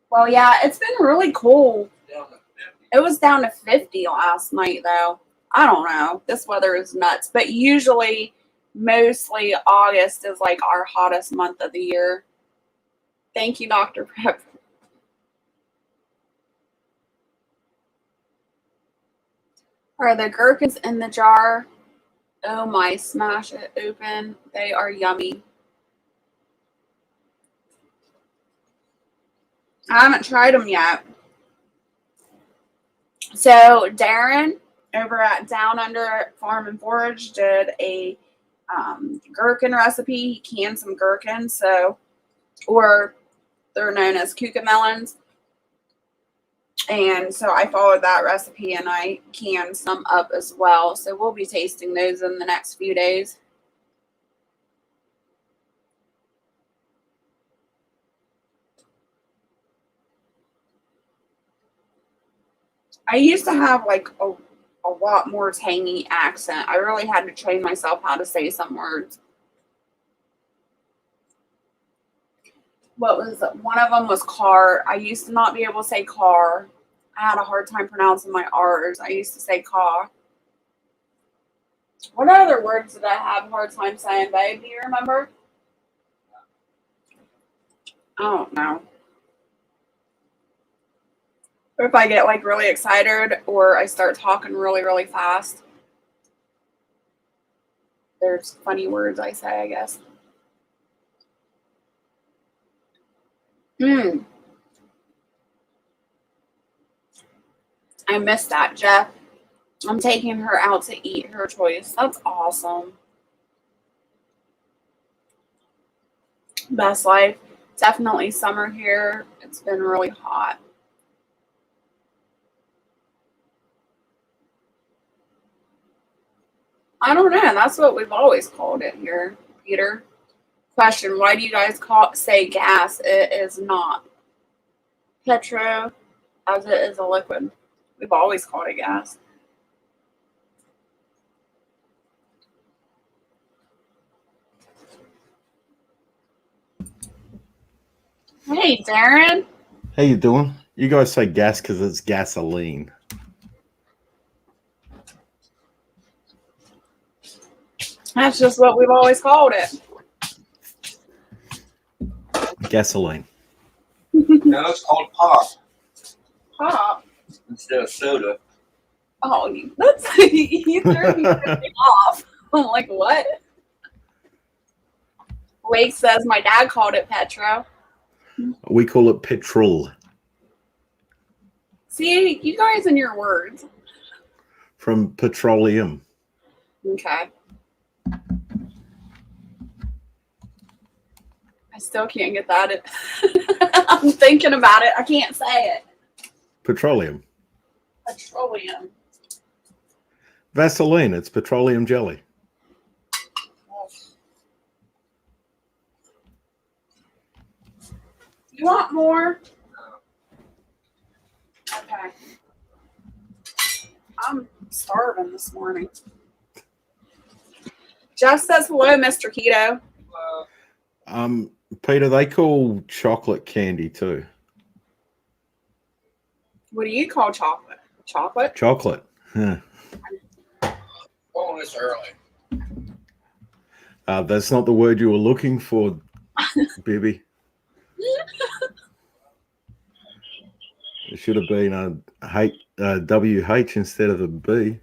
Well, yeah, it's been really cool. It was down to 50 last night, though. I don't know. This weather is nuts. But usually, mostly August is like our hottest month of the year. Thank you, Dr. Prep. Are the gherkins in the jar? Oh my, smash it open. They are yummy. I haven't tried them yet. So Darren over at Down Under Farm and Forage did a gherkin recipe. He canned some gherkins, or they're known as cucamelons. And so I followed that recipe and I canned some up as well. So we'll be tasting those in the next few days. I used to have like a lot more tangy accent. I really had to train myself how to say some words. What was it? One of them was car. I used to not be able to say car. I had a hard time pronouncing my R's. I used to say car. What other words did I have a hard time saying, babe? Do you remember? I don't know. Or if I get like really excited or I start talking really, really fast, there's funny words I say, I guess. I missed that, Jeff. I'm taking her out to eat her choice. That's awesome. Best life. Definitely summer here. It's been really hot. I don't know. That's what we've always called it here, Peter. Question: why do you guys say gas? It is not petro, as it is a liquid. We've always called it gas. Hey, Darren. How you doing? You guys say gas because it's gasoline. That's just what we've always called it. Gasoline. No, it's called pop Pop. instead of soda. Oh, that's you threw me off. I'm like, what? Wake says my dad called it Petro. We call it petrol See, you guys and your words. from petroleum. Okay. I still can't get that. I'm thinking about it. I can't say it. Petroleum. Petroleum. Vaseline. It's petroleum jelly. You want more? Okay. I'm starving this morning. Jeff says hello, Mr. Keto. Peter, they call chocolate candy too. What do you call chocolate? Chocolate? Chocolate. Huh. Oh, it's early. That's not the word you were looking for, Bibby. It should have been a WH instead of a B.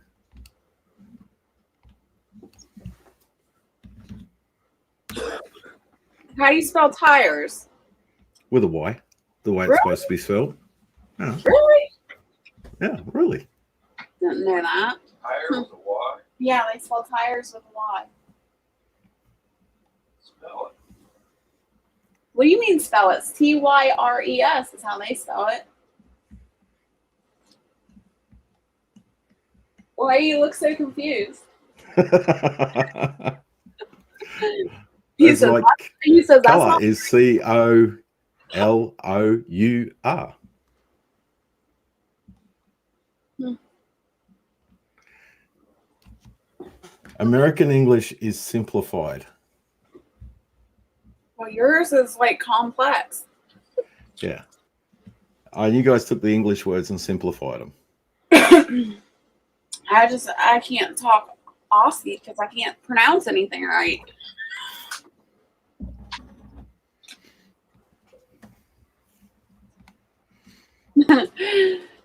How do you spell tires? With a Y. The way it's Really? supposed to be spelled. Yeah, Really? yeah, really. Didn't know that. Higher with a Y. Yeah, they spell tires with a Y. Spell it. What do you mean spell it? It's Tyres is how they spell it. Why do you look so confused? He It's says, like he says that's color not is COLOUR. Hmm. American English is simplified. well, yours is like complex. Yeah. And you guys took the English words and simplified them. I can't talk Aussie because I can't pronounce anything right.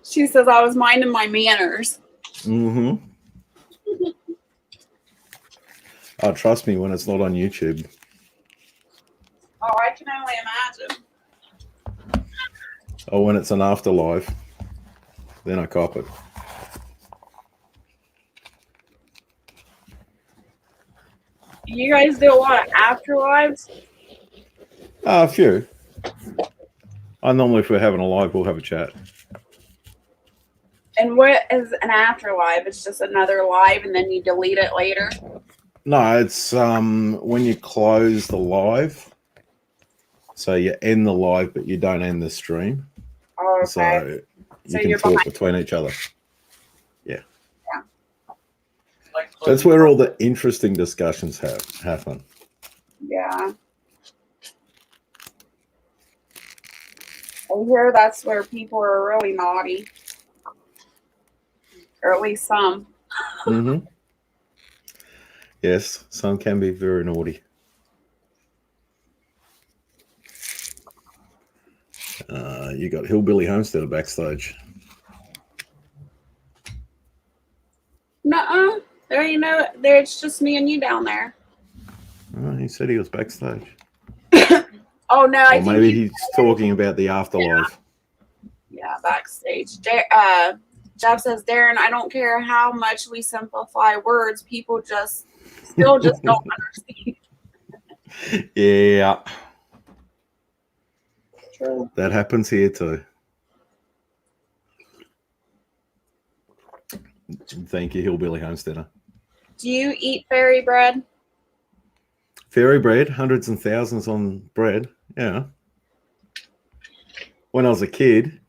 She says I was minding my manners. Mm-hmm. Oh, trust me when it's not on YouTube. Oh, I can only imagine. Or when it's an afterlife. Then I cop it. You guys do a lot of afterlives? A few. I normally, if we're having a live, we'll have a chat. And what is an afterlife? It's just another live and then you delete it later? No, it's when you close the live. So you end the live, but you don't end the stream. Oh, okay. So So you can you're talk behind- between each other. Yeah. Like That's where all the interesting discussions happen. Yeah. I hear that's where people are really naughty. Or at least some. Mm-hmm. Yes, some can be very naughty. You got Hillbilly Homesteader backstage. Nuh-uh. There ain't no, there's just me and you down there. Oh, he said he was backstage. Oh, no, I Or think maybe you- he's talking about the afterlife. Yeah, backstage. Jeff says, Darren, I don't care how much we simplify words, people still just don't understand. Yeah, True. that happens here too. Thank you, Hillbilly Homesteader. Do you eat fairy bread? Fairy bread, hundreds and thousands on bread. Yeah. When I was a kid,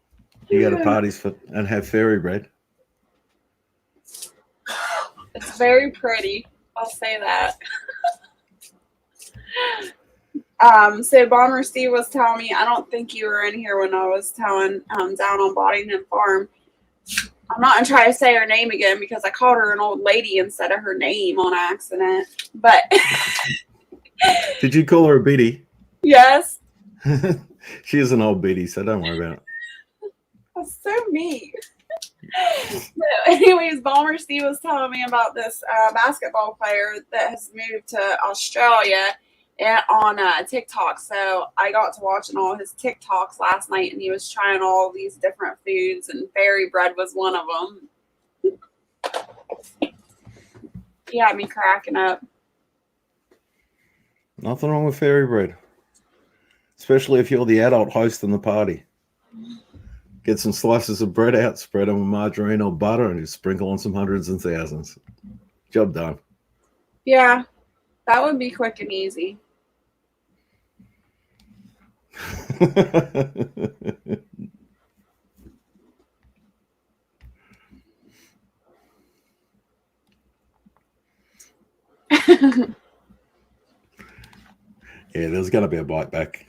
you go to parties and have fairy bread. It's very pretty. I'll say that. So Bomber Steve was telling me, I don't think you were in here when I was telling down on Boddington Farm. I'm not gonna try to say her name again because I called her an old lady instead of her name on accident. But Did you call her a biddy? yes, She is an old biddy, so don't worry about it. that's so neat. So anyways, Bomber Steve was telling me about this basketball player that has moved to Australia and on TikTok. So I got to watching all his TikToks last night, and he was trying all these different foods, and fairy bread was one of them. He had me cracking up. Nothing wrong with fairy bread, especially if you're the adult hosting the party. Get some slices of bread out, spread them with margarine or butter, and just sprinkle on some hundreds and thousands. Job done. Yeah, that would be quick and easy. Yeah, there's going to be a bite back.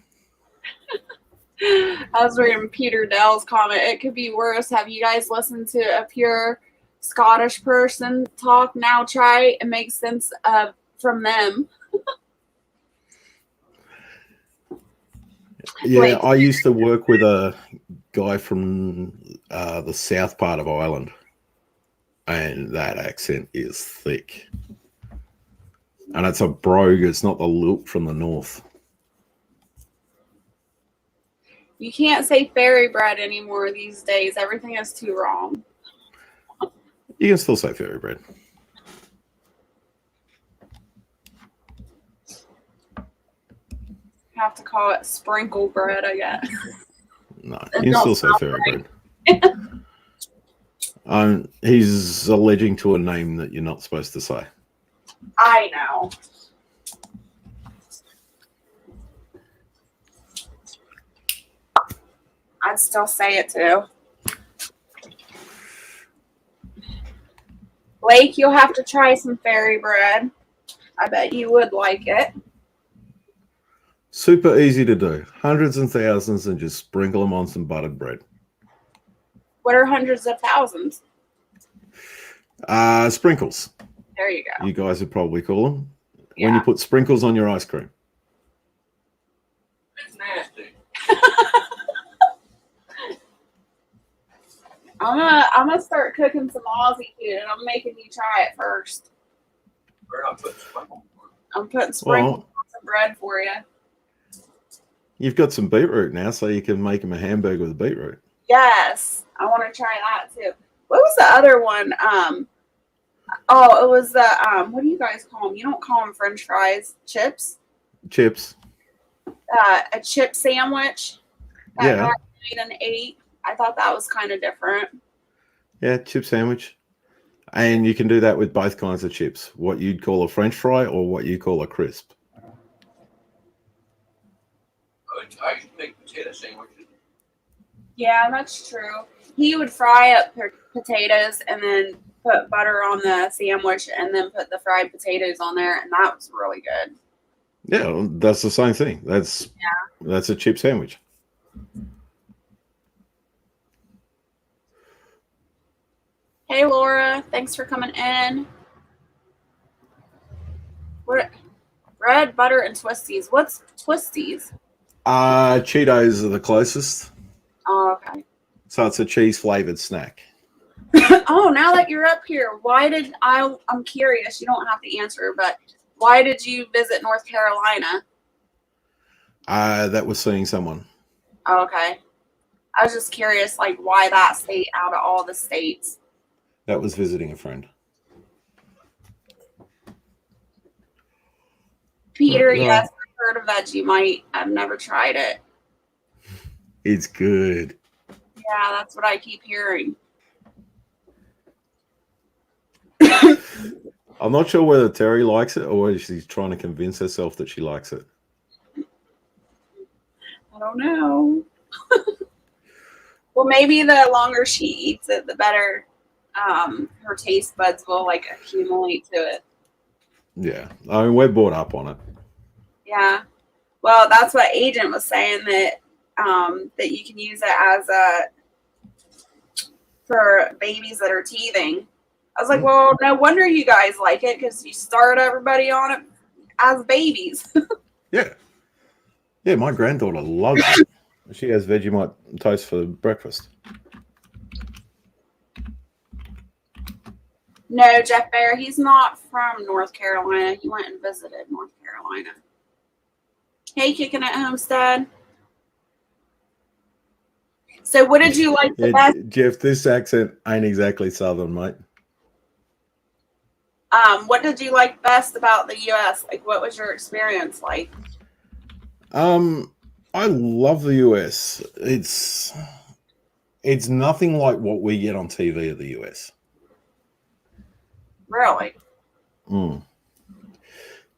I was reading Peter Dell's comment. It could be worse. Have you guys listened to a pure Scottish person talk? Now try and make sense from them. Yeah, Like- I used to work with a guy from the south part of Ireland, and that accent is thick. And it's a brogue, it's not the lilt from the north. You can't say fairy bread anymore these days. Everything is too wrong. You can still say fairy bread. Have to call it sprinkle bread, I guess. No, you can still say fairy bread. He's alleging to a name that you're not supposed to say. I know. I'd still say it too. Blake, you'll have to try some fairy bread. I bet you would like it. Super easy to do. Hundreds and thousands, and just sprinkle them on some buttered bread. What are hundreds of thousands? Sprinkles. There you go. You guys would probably call them. Yeah. When you put sprinkles on your ice cream. It's nasty. I'm gonna start cooking some Aussie food, and I'm making you try it first. We're not putting sprinkles on it. I'm putting sprinkles Well, on some bread for you. you've got some beetroot now, so you can make them a hamburger with beetroot. Yes, I want to try that too. What was the other one? Oh, it was the what do you guys call them? You don't call them French fries, chips. Chips. A chip sandwich. That Yeah. guy made and ate. I thought that was kind of different. Yeah, chip sandwich. And you can do that with both kinds of chips. What you'd call a French fry or what you call a crisp. I used to make potato sandwiches. Yeah, that's true. He would fry up potatoes and then put butter on the sandwich and then put the fried potatoes on there, and that was really good. Yeah, that's the same thing. That's a chip sandwich. Hey, Laura, thanks for coming in. What? Bread, butter, and twisties. What's twisties? Cheetos are the closest. Oh, okay. So it's a cheese flavored snack. Oh, now that you're up here, why did I'm curious. You don't have to answer, but why did you visit North Carolina? That was seeing someone. Oh, okay. I was just curious, like, why that state out of all the states? That was visiting a friend. Peter, Yeah. yes, I've heard of Vegemite. I've never tried it. It's good. Yeah, that's what I keep hearing. I'm not sure whether Terry likes it or whether she's trying to convince herself that she likes it. I don't know. Well, maybe the longer she eats it, the better her taste buds will like accumulate to it. Yeah. I mean, we're brought up on it. Yeah. Well, that's what Agent was saying, that that you can use it as for babies that are teething. I was like, well, no wonder you guys like it, because you start everybody on it as babies. Yeah. Yeah, my granddaughter loves it. She has Vegemite toast for breakfast. No, Jeff Bear, he's not from North Carolina. He went and visited North Carolina. Hey, Kicking It Homestead. So what did you like the Yeah, best? Jeff, this accent ain't exactly Southern, mate. What did you like best about the US? Like, what was your experience like? I love the US. It's nothing like what we get on TV of the US. Really?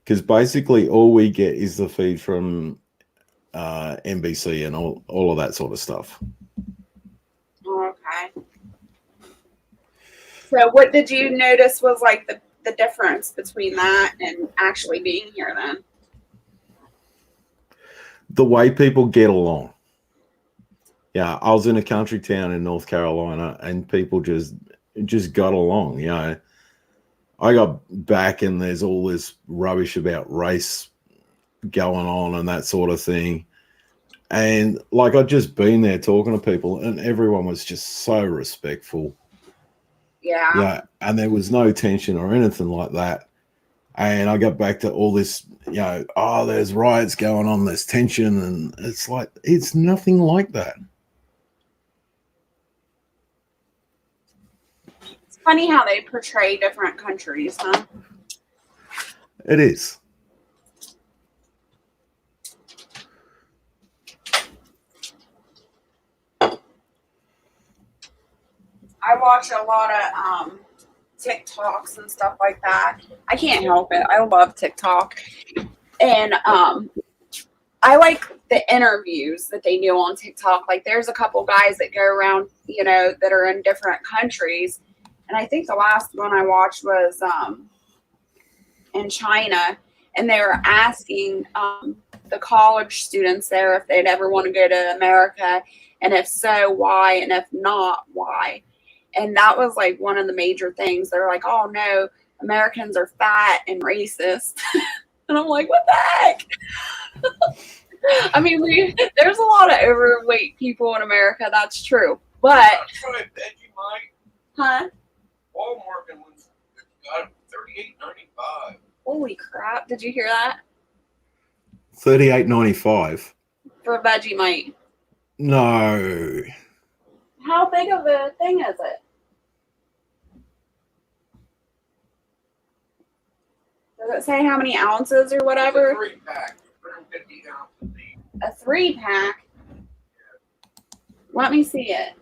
Because basically all we get is the feed from NBC and all of that sort of stuff. Okay. So what did you notice was like the difference between that and actually being here then? The way people get along. Yeah, I was in a country town in North Carolina and people just got along. You know, I got back and there's all this rubbish about race going on and that sort of thing. And like, I'd just been there talking to people and everyone was just so respectful. Yeah. Yeah, and there was no tension or anything like that. And I got back to all this, you know, oh, there's riots going on, there's tension, and it's like, it's nothing like that. It's funny how they portray different countries, huh? It is. I watch a lot of TikToks and stuff like that. I can't help it. I love TikTok. And I like the interviews that they do on TikTok. Like, there's a couple guys that go around, you know, that are in different countries. And I think the last one I watched was in China. And they were asking the college students there if they'd ever want to go to America. And if so, why? And if not, why? And that was like one of the major things. They're like, oh no, Americans are fat and racist. And I'm like, what the heck? I mean, there's a lot of overweight people in America. That's true. But, I tried Vegemite. huh? Walmart and was got $38.95. Holy crap. Did you hear that? $38.95. For Vegemite. No. How big of a thing is it? Does it say how many ounces or whatever? It's a 3-pack, 150 ounces each. A 3-pack? Let me see it.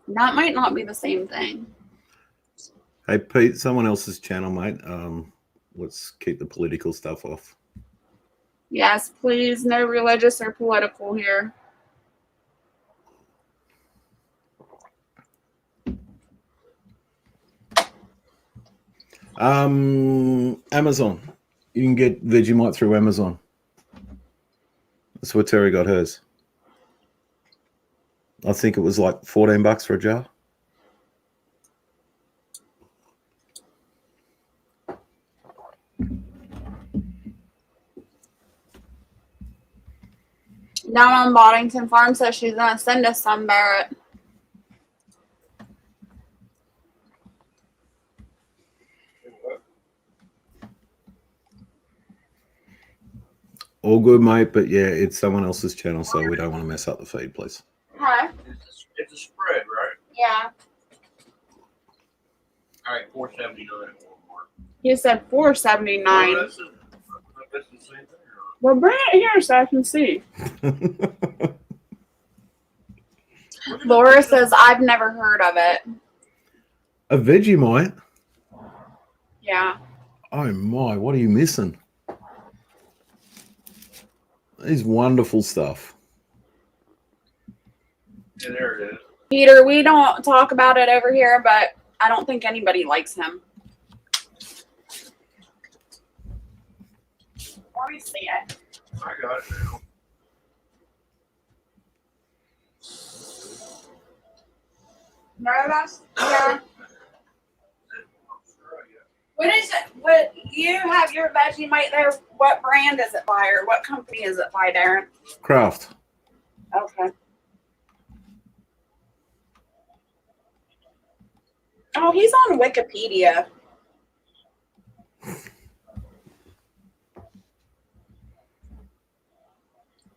That might not be the same thing. Hey, Pete, someone else's channel, mate. Let's keep the political stuff off. Yes, please. No religious or political here. Amazon. You can get Vegemite through Amazon. That's where Terry got hers. I think it was like $14 for a jar. Down on Boddington Farm says she's going to send us some, Barrett. All good, mate, but yeah, it's someone else's channel, so we don't want to mess up the feed, please. Huh? It's a spread, right? Yeah. All right, $4.79 at Walmart. You said $4.79. Oh, that's the same thing. Well, bring it here so I can see. Laura says, I've never heard of it. A Vegemite? Yeah. Oh my, what are you missing? It's wonderful stuff. Yeah, there it is. Peter, we don't talk about it over here, but I don't think anybody likes him. Let me see it. I got right now. No, that's yeah. What is it? What you have your Vegemite there? What brand is it by, or what company is it by, Darren? Kraft. Okay. Oh, he's on Wikipedia.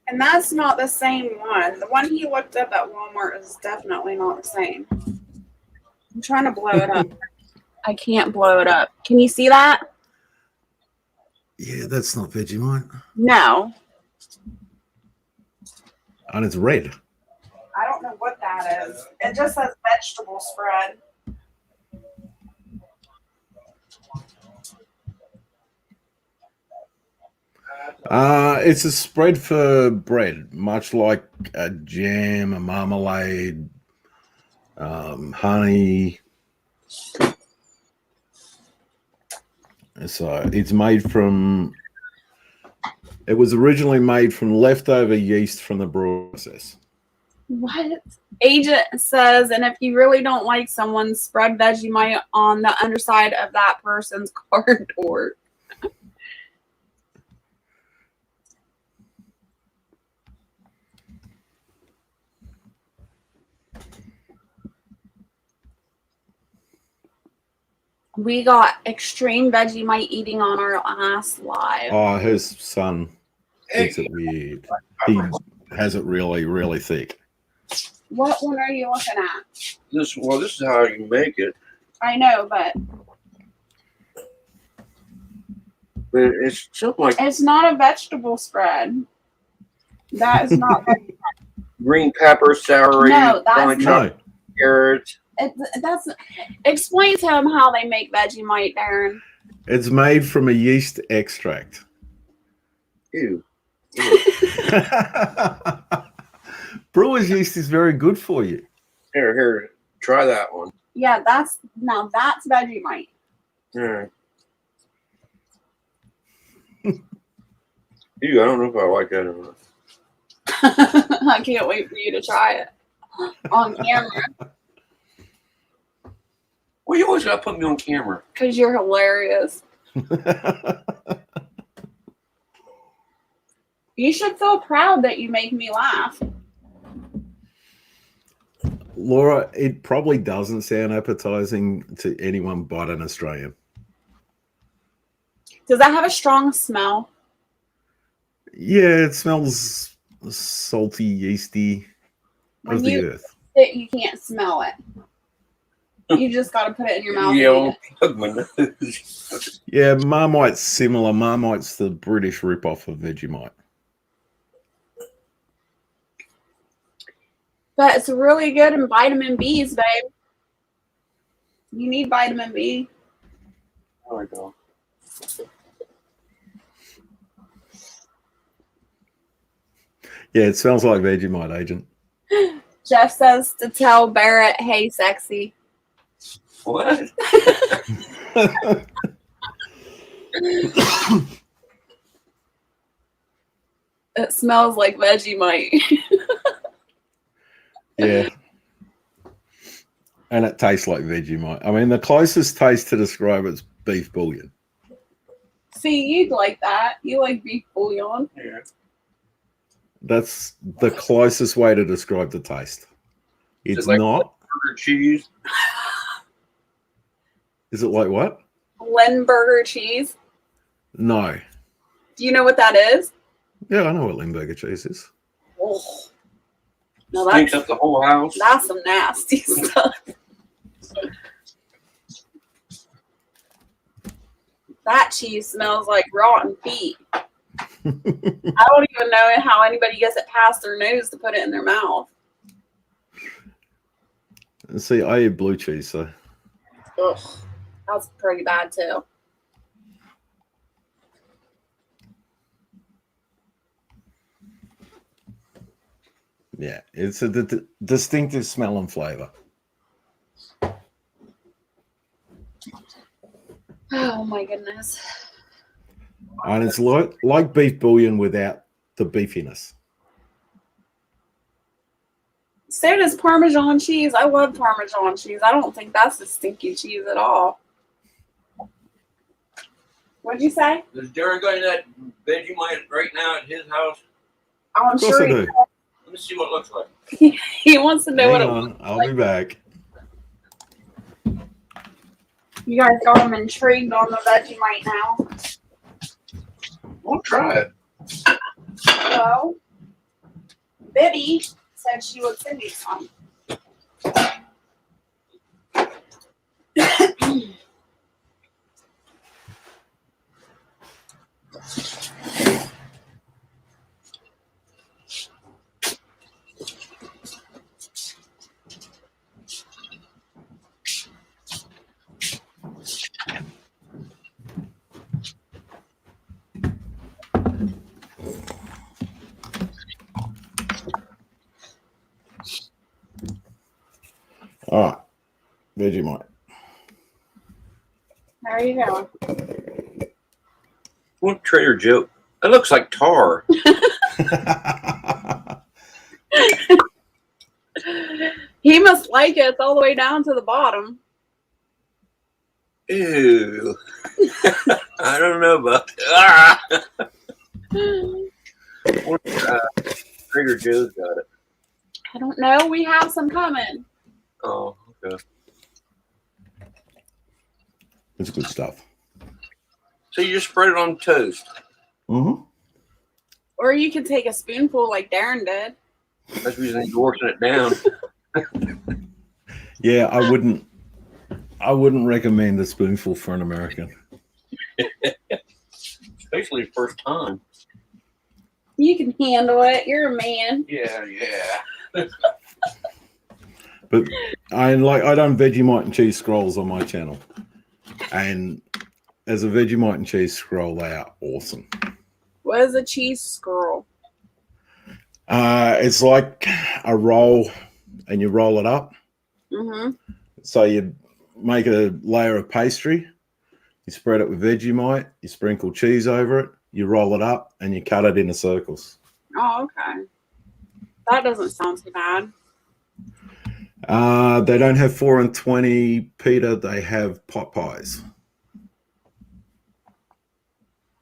And that's not the same one. The one he looked up at Walmart is definitely not the same. I'm trying to blow it up. I can't blow it up. Can you see that? Yeah, that's not Vegemite. No. And it's red. I don't know what that is. It just says vegetable spread. It's a spread for bread, much like a jam, a marmalade, honey. So it's made from. It was originally made from leftover yeast from the brew process. What? Agent says, and if you really don't like someone, spread Vegemite on the underside of that person's car door. We got extreme Vegemite eating on our last live. Oh, his son eats it weird. He has it really, really thick. What one are you looking at? This is how you make it. I know, but But it's something like it's not a vegetable spread. That is not. green pepper, celery, No, that's finely No, chopped carrots. That's explain to him how they make Vegemite, Darren. it's made from a yeast extract. Ew. Brewer's yeast is very good for you. Here, try that one. Yeah, that's Vegemite. Yeah. Ew, I don't know if I like that or not. I can't wait for you to try it on camera Well, you always gotta put me on camera. because you're hilarious. You should feel proud that you make me laugh. Laura, it probably doesn't sound appetizing to anyone but an Australian. Does that have a strong smell? Yeah, it smells salty, yeasty When of the you earth. sit, you can't smell it. You just got to put it in your mouth. Yeah, and eat I'll plug my nose. Yeah, Marmite's similar. Marmite's the British rip-off of Vegemite. But it's really good in vitamin B's, babe. You need vitamin B. Oh my God. Yeah, it smells like Vegemite, Agent. Jeff says to tell Barrett, hey, sexy. What? It smells like Vegemite. Yeah. And it tastes like Vegemite. I mean, the closest taste to describe it's beef bouillon. See, you'd like that. You like beef bouillon. Yeah. That's the closest way to describe the taste. It's Just like not. burger cheese. Is it like what? Limburger cheese. No. Do you know what that is? Yeah, I know what Limburger cheese is. Oh. No, Stinks that's up the whole house. some nasty stuff. That cheese smells like rotten feet. I don't even know how anybody gets it past their nose to put it in their mouth. See, I eat blue cheese, so Ugh, that's pretty bad too. yeah, it's a distinctive smell and flavor. Oh my goodness. And it's like beef bouillon without the beefiness. So does Parmesan cheese. I love Parmesan cheese. I don't think that's a stinky cheese at all. What'd you say? Does Darren got that Vegemite right now at his house? Oh, I'm Of course sure I do. Let me see what it looks like. he wants to know Hang what it on, I'll be back. You guys got him intrigued on the Vegemite now. We'll try it. Well, Biddy said she would send you some. All right, Vegemite. There you go. What Trader Joe? It looks like tar. He must like it. It's all the way down to the bottom. Ew. I don't know about that. Trader Joe's got it. I don't know. We have some coming. Oh, okay. It's good stuff. So you just spread it on toast. Mm-hmm. Or you could take a spoonful like Darren did. That's reason he's washing it down. Yeah, I wouldn't recommend a spoonful for an American. Especially first time. You can handle it. You're a man. Yeah. But I done Vegemite and cheese scrolls on my channel, and as a Vegemite and cheese scroll, they are awesome. What is a cheese scroll? It's like a roll, and you roll it up. Mm-hmm. So you make a layer of pastry, you spread it with Vegemite, you sprinkle cheese over it, you roll it up, and you cut it into circles. Oh, okay. That doesn't sound too bad. They don't have 4 and 20, Peter. They have pot pies.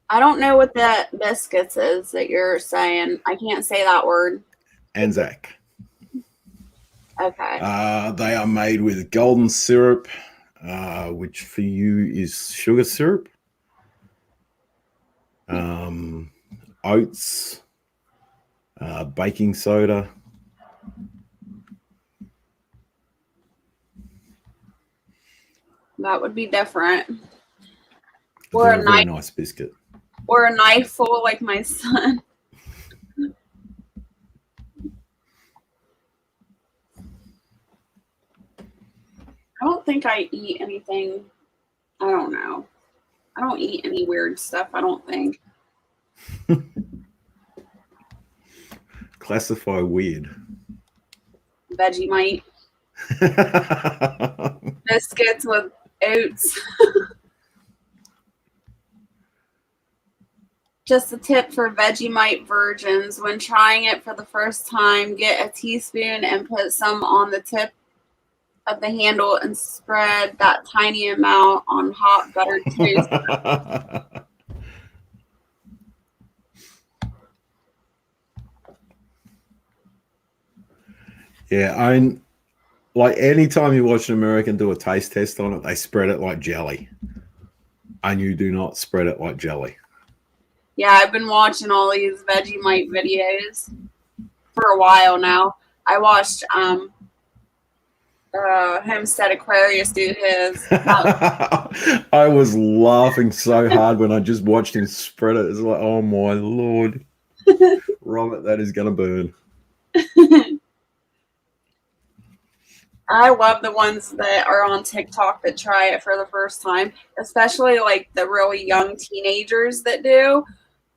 I don't know what the biscuits is that you're saying. I can't say that word. Anzac. Okay. They are made with golden syrup, which for you is sugar syrup, oats, baking soda. That would be different. They're Or a a very knife, nice biscuit. or a knife full like my son. I don't think I eat anything. I don't know. I don't eat any weird stuff. I don't think. Classify weird. Vegemite biscuits with oats. Just a tip for Vegemite virgins. When trying it for the first time, get a teaspoon and put some on the tip of the handle and spread that tiny amount on hot buttered toast. Yeah, like anytime you watch an American do a taste test on it, they spread it like jelly. And you do not spread it like jelly. Yeah, I've been watching all these Vegemite videos for a while now. I watched Homestead Aquarius do his. I was laughing so hard when I just watched him spread it. It's like, oh my Lord. Robert, that is going to burn. I love the ones that are on TikTok that try it for the first time, especially like the really young teenagers that do.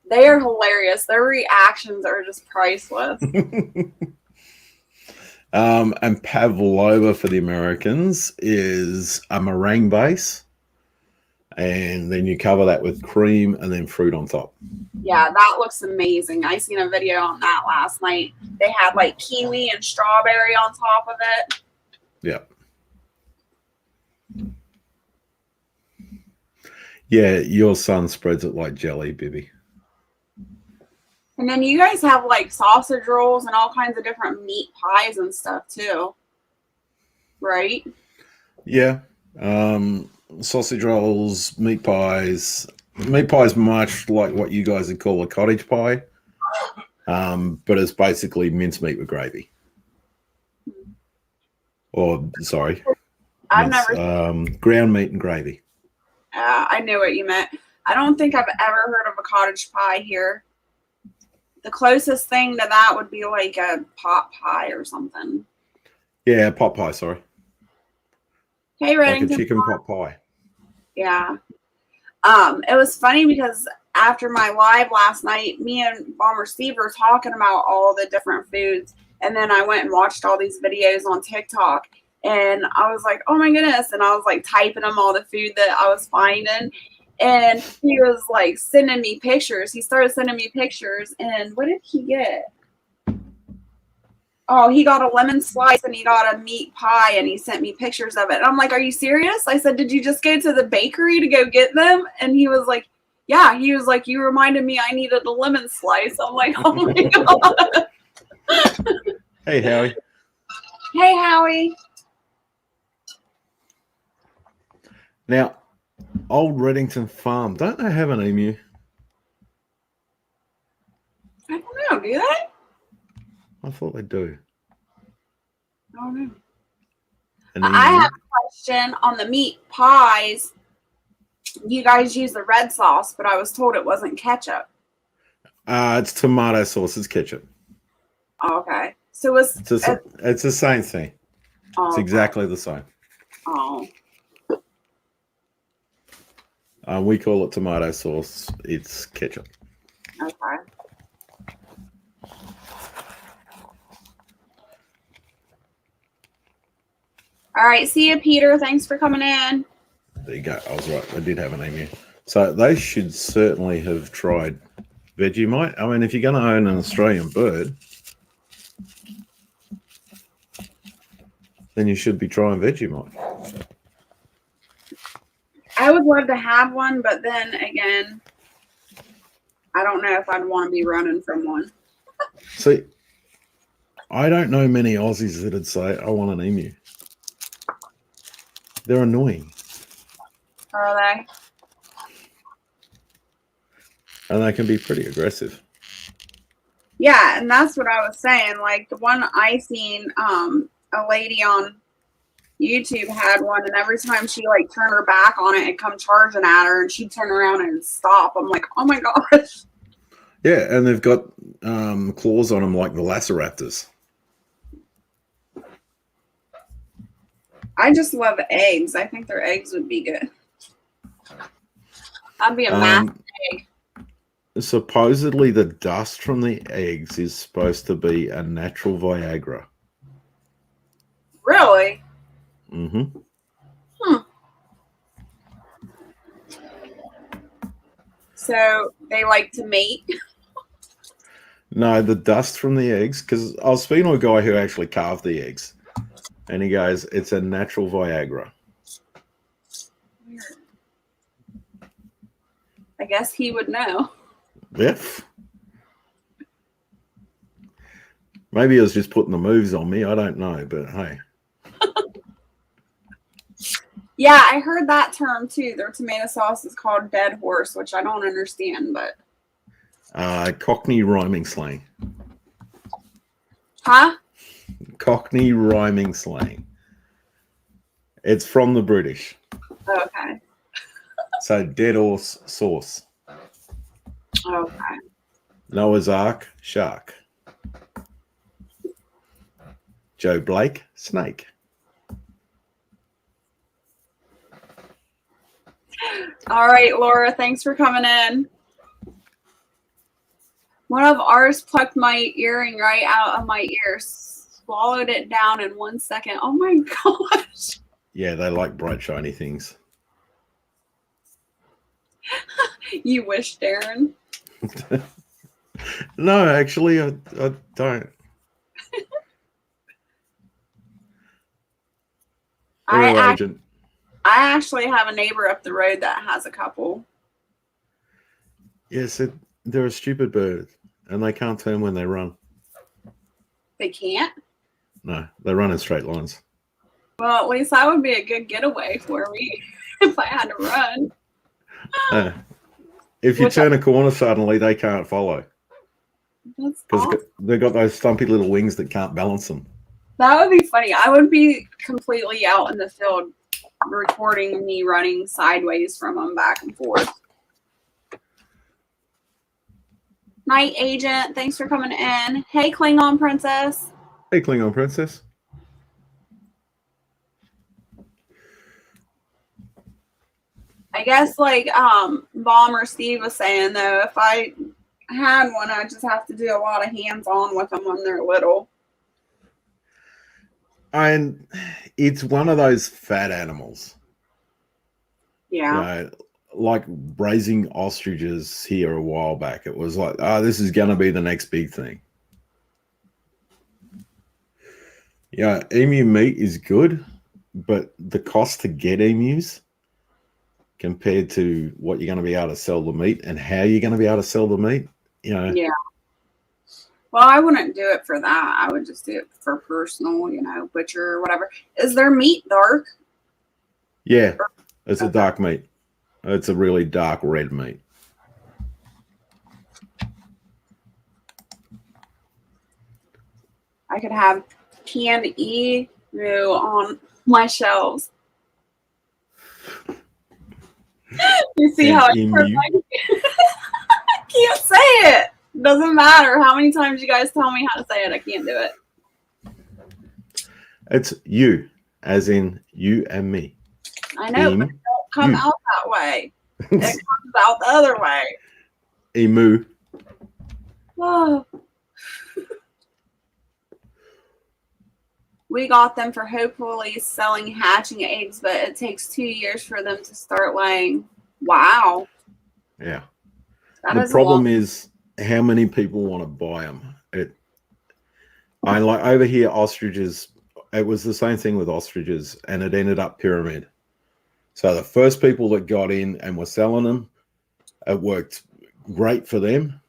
They are hilarious. Their reactions are just priceless. And pavlova for the Americans is a meringue base. and then you cover that with cream and then fruit on top. Yeah, that looks amazing. I seen a video on that last night. They had like kiwi and strawberry on top of it. Yeah. Yeah, your son spreads it like jelly, Bibby. And then you guys have like sausage rolls and all kinds of different meat pies and stuff too. Right? Yeah. Sausage rolls, meat pies. Meat pie is much like what you guys would call a cottage pie. But it's basically mincemeat with gravy. Or sorry. I've never ground meat and gravy. I knew what you meant. I don't think I've ever heard of a cottage pie here. The closest thing to that would be like a pot pie or something. Yeah, pot pie, sorry. Hey, Like Reddington. a chicken pot pie. Yeah. It was funny because after my live last night, me and Bomber Steve were talking about all the different foods. And then I went and watched all these videos on TikTok. And I was like, oh my goodness. And I was like typing them all the food that I was finding. And he was like sending me pictures. He started sending me pictures. And what did he get? Oh, he got a lemon slice and he got a meat pie and he sent me pictures of it. And I'm like, are you serious? I said, did you just go to the bakery to go get them? And he was like, yeah. He was like, you reminded me I needed a lemon slice. I'm like, oh my God. Hey, Howie. Hey, Howie. Now, Old Reddington Farm, don't they have an emu? I don't know. Do they? I thought they do. I don't know. An I emu? have a question on the meat pies. You guys use the red sauce, but I was told it wasn't ketchup. It's tomato sauce. It's ketchup. Oh, okay. So it's It's the same thing. It's exactly the same. Oh. We call it tomato sauce. It's ketchup. Okay. All right. See you, Peter. Thanks for coming in. There you go. I was right. They did have an emu. So they should certainly have tried Vegemite. I mean, if you're going to own an Australian bird, then you should be trying Vegemite. I would love to have one, but then again, I don't know if I'd want to be running from one. See, I don't know many Aussies that would say, I want an emu. They're annoying. Are they? And they can be pretty aggressive. Yeah, and that's what I was saying. Like the one I seen, a lady on YouTube had one, and every time she like turned her back on it, it'd come charging at her, and she'd turn around and stop. I'm like, oh my gosh. Yeah, and they've got claws on them like the Velociraptors. I just love eggs. I think their eggs would be good. That'd be a massive egg. Supposedly, the dust from the eggs is supposed to be a natural Viagra. Really? Mm-hmm. So they like to mate? No, the dust from the eggs, because I was speaking to a guy who actually carved the eggs, and he goes, it's a natural Viagra. Weird. I guess he would know. Yep. Maybe he was just putting the moves on me. I don't know, but hey. Yeah, I heard that term too. Their tomato sauce is called dead horse, which I don't understand, but. Cockney rhyming slang. Huh? Cockney rhyming slang. It's from the British. Okay. So dead horse sauce. Okay. Noah's Ark, shark. Joe Blake, snake. All right, Laura, thanks for coming in. One of ours plucked my earring right out of my ear, swallowed it down in 1 second. Oh my gosh. Yeah, they like bright, shiny things. You wish, Darren. No, actually, I don't. I Hello, act- agent. I actually have a neighbor up the road that has a couple. Yes, they're a stupid bird, and they can't turn when they run. They can't. No, they run in straight lines. Well, at least that would be a good getaway for me if I had to run. If you Which turn a corner suddenly, they can't follow That's because awesome. they've got those stumpy little wings that can't balance them. That would be funny. I would be completely out in the field recording me running sideways from them back and forth. Night agent, thanks for coming in. Hey, Klingon princess. Hey, Klingon princess. I guess like Bomber Steve was saying though, if I had one, I just have to do a lot of hands-on with them when they're little. And it's one of those fat animals. Yeah. You know, like raising ostriches here a while back. It was like, oh, this is going to be the next big thing. Yeah, emu meat is good, but the cost to get emus compared to what you're going to be able to sell the meat and how you're going to be able to sell the meat, you know. Yeah. Well, I wouldn't do it for that. I would just do it for personal, butcher or whatever. Is their meat dark? Yeah, it's a dark meat. It's a really dark red meat. I could have canned emu on my shelves. You see how I Emu? can't say it. Doesn't matter how many times you guys tell me how to say it. I can't do it. It's you, as in you and me. I know, but it don't come You. out that way. It comes out the other way. Emu. Oh. We got them for hopefully selling hatching eggs, but it takes 2 years for them to start laying. Wow. Yeah. That The is problem is how many people want to buy them. I like over here ostriches. It was the same thing with ostriches, and it ended up pyramid. So the first people that got in and were selling them, it worked great for them.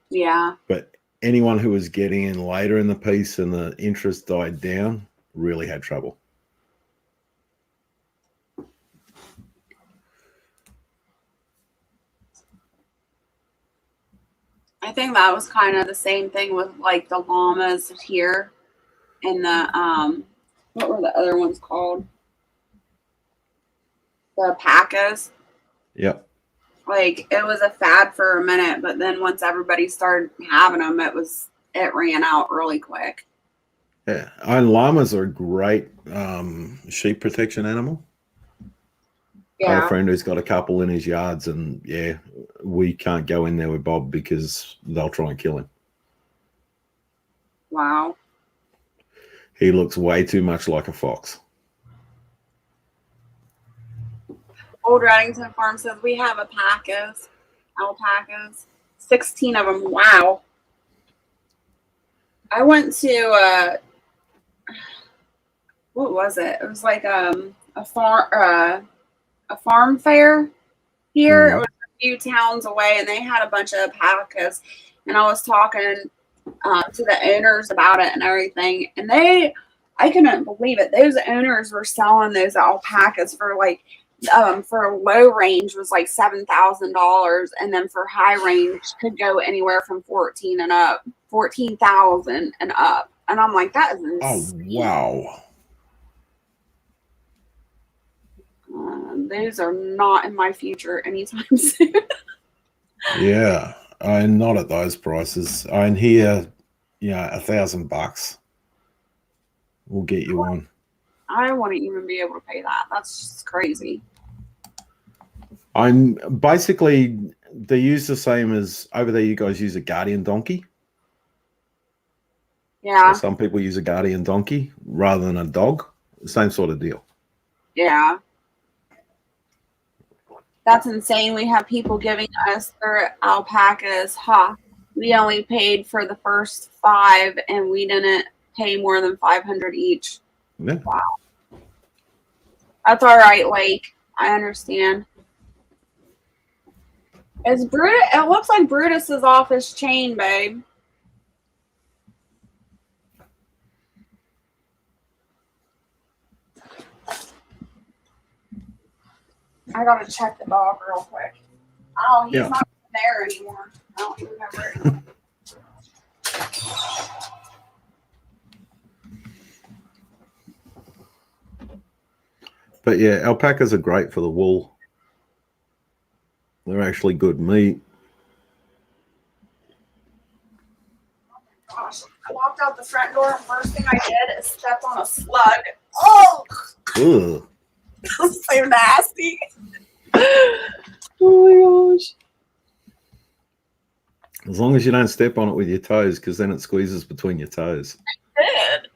Yeah. But anyone who was getting in later in the piece and the interest died down really had trouble. I think that was kind of the same thing with like the llamas here and the what were the other ones called? The pacas. Yep. Like it was a fad for a minute, but then once everybody started having them, it ran out really quick. Yeah. And llamas are a great sheep protection animal. I have a friend who's got a couple in his yards, and yeah, we can't go in there with Bob because they'll try and kill him. Wow. He looks way too much like a fox. Old Reddington Farm says we have alpacas, 16 of them. Wow. I went to what was it? It was like a farm fair here. It was a few towns away, and they had a bunch of alpacas. And I was talking to the owners about it and everything, and I couldn't believe it. Those owners were selling those alpacas for like for low range was like $7,000, and then for high range could go anywhere from 14,000 and up. And I'm like, that is insane. Oh, wow. Those are not in my future anytime soon. Yeah, I'm not at those prices. I'm here, $1,000 will get you one. I wouldn't even be able to pay that. That's just crazy. I'm basically, they use the same as over there. You guys use a guardian donkey. Yeah. So some people use a guardian donkey rather than a dog. Same sort of deal. Yeah. That's insane. We have people giving us their alpacas. Ha. We only paid for the first 5 and we didn't pay more than 500 each. Yeah. That's all right, Lake. I understand. Is Brutus? It looks like Brutus is off his chain, babe. I gotta check the dog real quick. Oh, he's Yeah. not there anymore. I don't even remember. But yeah, alpacas are great for the wool. They're actually good meat. Gosh, I walked out the front door and first thing I did is stepped on a slug. Oh, Ugh. that's so nasty. Oh my gosh. As long as you don't step on it with your toes, because then it squeezes between your toes. Good.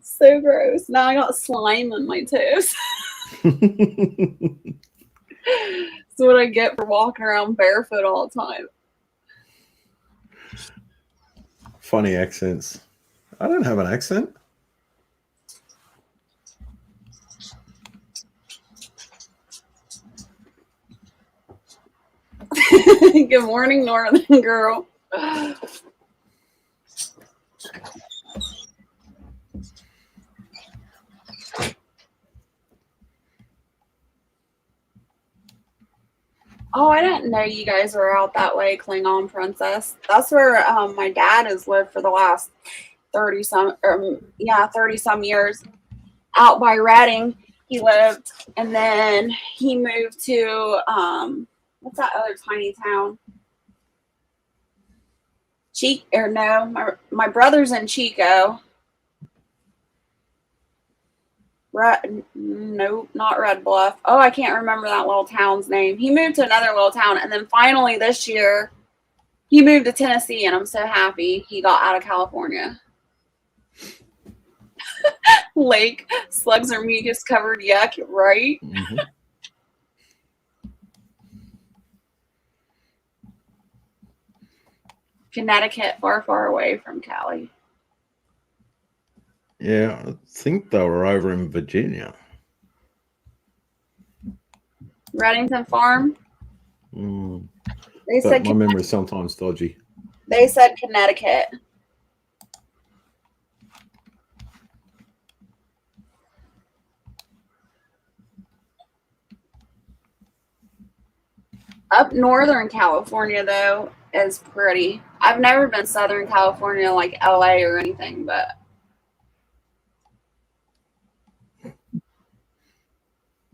So gross. Now I got slime on my toes. That's what I get for walking around barefoot all the time. Funny accents. I don't have an accent. Good morning, Northern Girl. Oh, I didn't know you guys were out that way, Klingon Princess. That's where my dad has lived for the last 30 some years. Out by Reading, he lived, and then he moved to what's that other tiny town? My brother's in Chico. Nope, not Red Bluff. Oh, I can't remember that little town's name. He moved to another little town, and then finally this year, he moved to Tennessee, and I'm so happy he got out of California. Lake, slugs are mucus covered, yuck, right? Mhm. Connecticut, far, far away from Cali. Yeah, I think they were over in Virginia. Reddington Farm. Mm, They but said my memory's sometimes dodgy. They said Connecticut. Up Northern California, though, is pretty. I've never been Southern California like LA or anything, but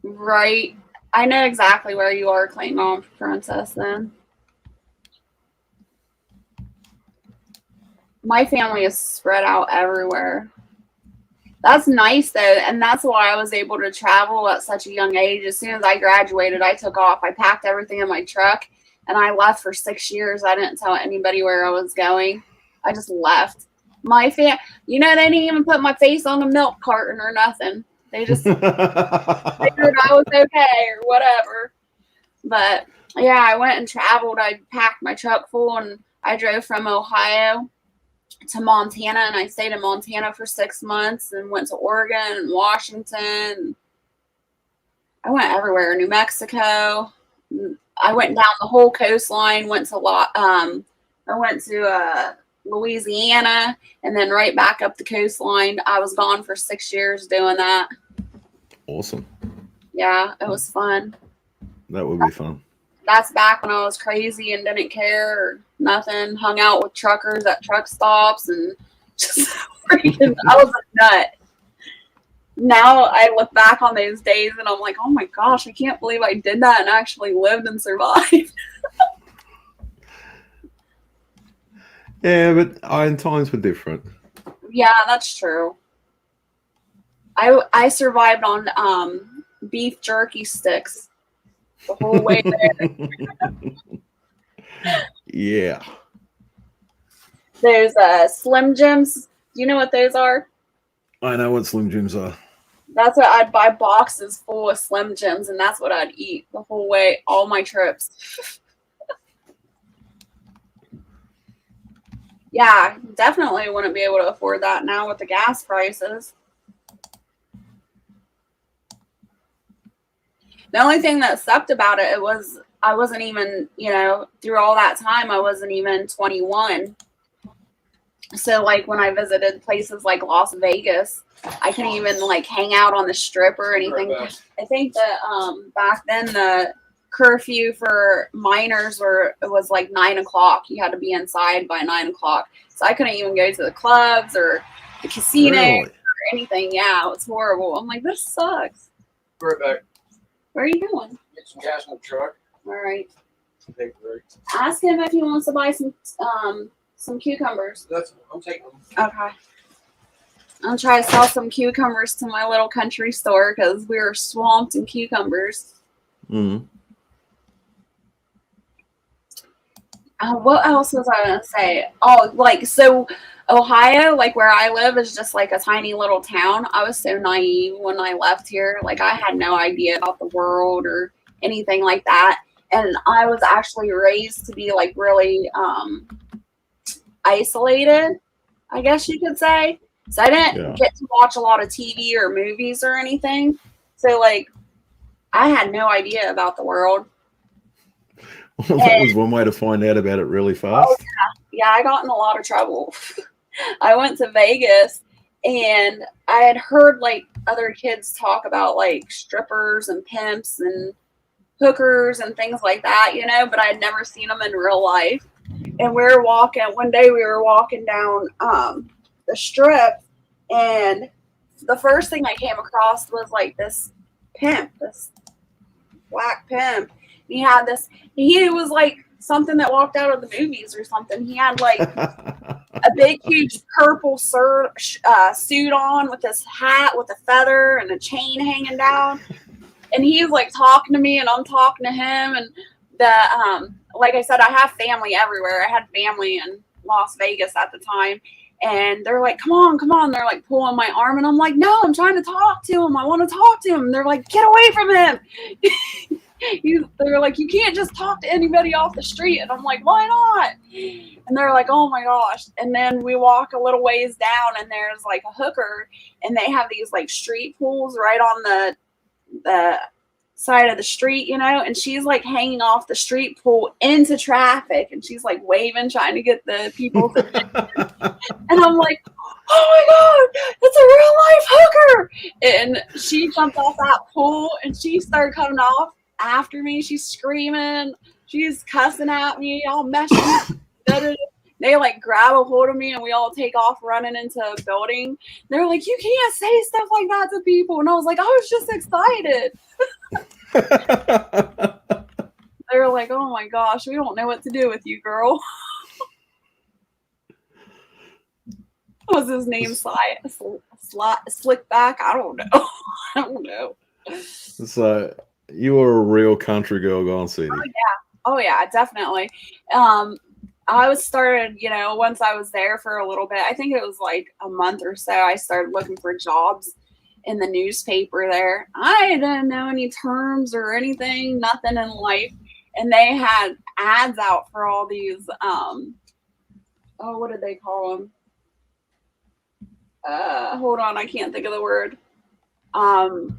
right. I know exactly where you are, Klingon Princess, then. My family is spread out everywhere. That's nice, though, and that's why I was able to travel at such a young age. As soon as I graduated, I took off. I packed everything in my truck, and I left for 6 years. I didn't tell anybody where I was going. I just left. They didn't even put my face on the milk carton or nothing. They just figured I was okay or whatever. But, yeah, I went and traveled. I packed my truck full, and I drove from Ohio to Montana, and I stayed in Montana for 6 months and went to Oregon and Washington. I went everywhere. New Mexico. I went down the whole coastline. I went to Louisiana, and then right back up the coastline. I was gone for 6 years doing that. Awesome. Yeah, it was fun. That would be fun. That's back when I was crazy and didn't care or nothing. Hung out with truckers at truck stops and just freaking, I was a nut. Now I look back on those days and I'm like, oh my gosh, I can't believe I did that and actually lived and survived. Yeah, but times were different. Yeah, that's true. I survived on beef jerky sticks the whole way there. Yeah. Those Slim Jims. Do you know what those are? I know what Slim Jims are. That's what I'd buy boxes full of Slim Jims, and that's what I'd eat the whole way, all my trips. Yeah, definitely wouldn't be able to afford that now with the gas prices. The only thing that sucked about it was I wasn't even, through all that time, I wasn't even 21. So, like, when I visited places like Las Vegas, I couldn't even, like, hang out on the strip or anything. I think that back then the curfew for minors was like 9 o'clock. You had to be inside by 9 o'clock. So I couldn't even go to the clubs or the casino or anything. Yeah, it was horrible. I'm like, this sucks. Right back. Where are you going? Get some gas in the truck. All right. Take a break. Ask him if he wants to buy some cucumbers. I'm taking them. Okay. I'll try to sell some cucumbers to my little country store because we were swamped in cucumbers. Mm. What else was I gonna say? Oh, like, so Ohio, like where I live, is just like a tiny little town. I was so naive when I left here. Like, I had no idea about the world or anything like that. And I was actually raised to be like really isolated, I guess you could say. So I didn't get to watch a lot of TV or movies or anything. So, like, I had no idea about the world. Well, that was one way to find out about it really fast. Oh, yeah, I got in a lot of trouble. I went to Vegas and I had heard like other kids talk about like strippers and pimps and hookers and things like that, but I had never seen them in real life. And one day we were walking down the strip, and the first thing I came across was like this pimp, this black pimp. He was like something that walked out of the movies or something. He had like a big, huge purple suit on with this hat with a feather and a chain hanging down. And he's like talking to me and I'm talking to him. And like I said, I have family everywhere. I had family in Las Vegas at the time. And they're like, come on. They're like pulling my arm. And I'm like, no, I'm trying to talk to him. I want to talk to him. And they're like, get away from him. They're like, you can't just talk to anybody off the street. And I'm like, why not? And they're like, oh my gosh. And then we walk a little ways down and there's like a hooker and they have these like street pools right on the side of the street, and she's like hanging off the street pool into traffic and she's like waving, trying to get the people's attention. And I'm like, oh my God, it's a real life hooker. And she jumped off that pool and she started coming off after me. She's screaming, she's cussing at me, all messing. They like grab a hold of me and we all take off running into a building. They're like, you can't say stuff like that to people. And I was like, I was just excited. They were like, oh my gosh, we don't know what to do with you, girl. What was his name? Slickback? I don't know. So you were a real country girl gone city. Oh yeah, definitely. I was started, once I was there for a little bit, I think it was like a month or so, I started looking for jobs in the newspaper there. I didn't know any terms or anything, nothing in life. And they had ads out for all these, what did they call them? Hold on, I can't think of the word. What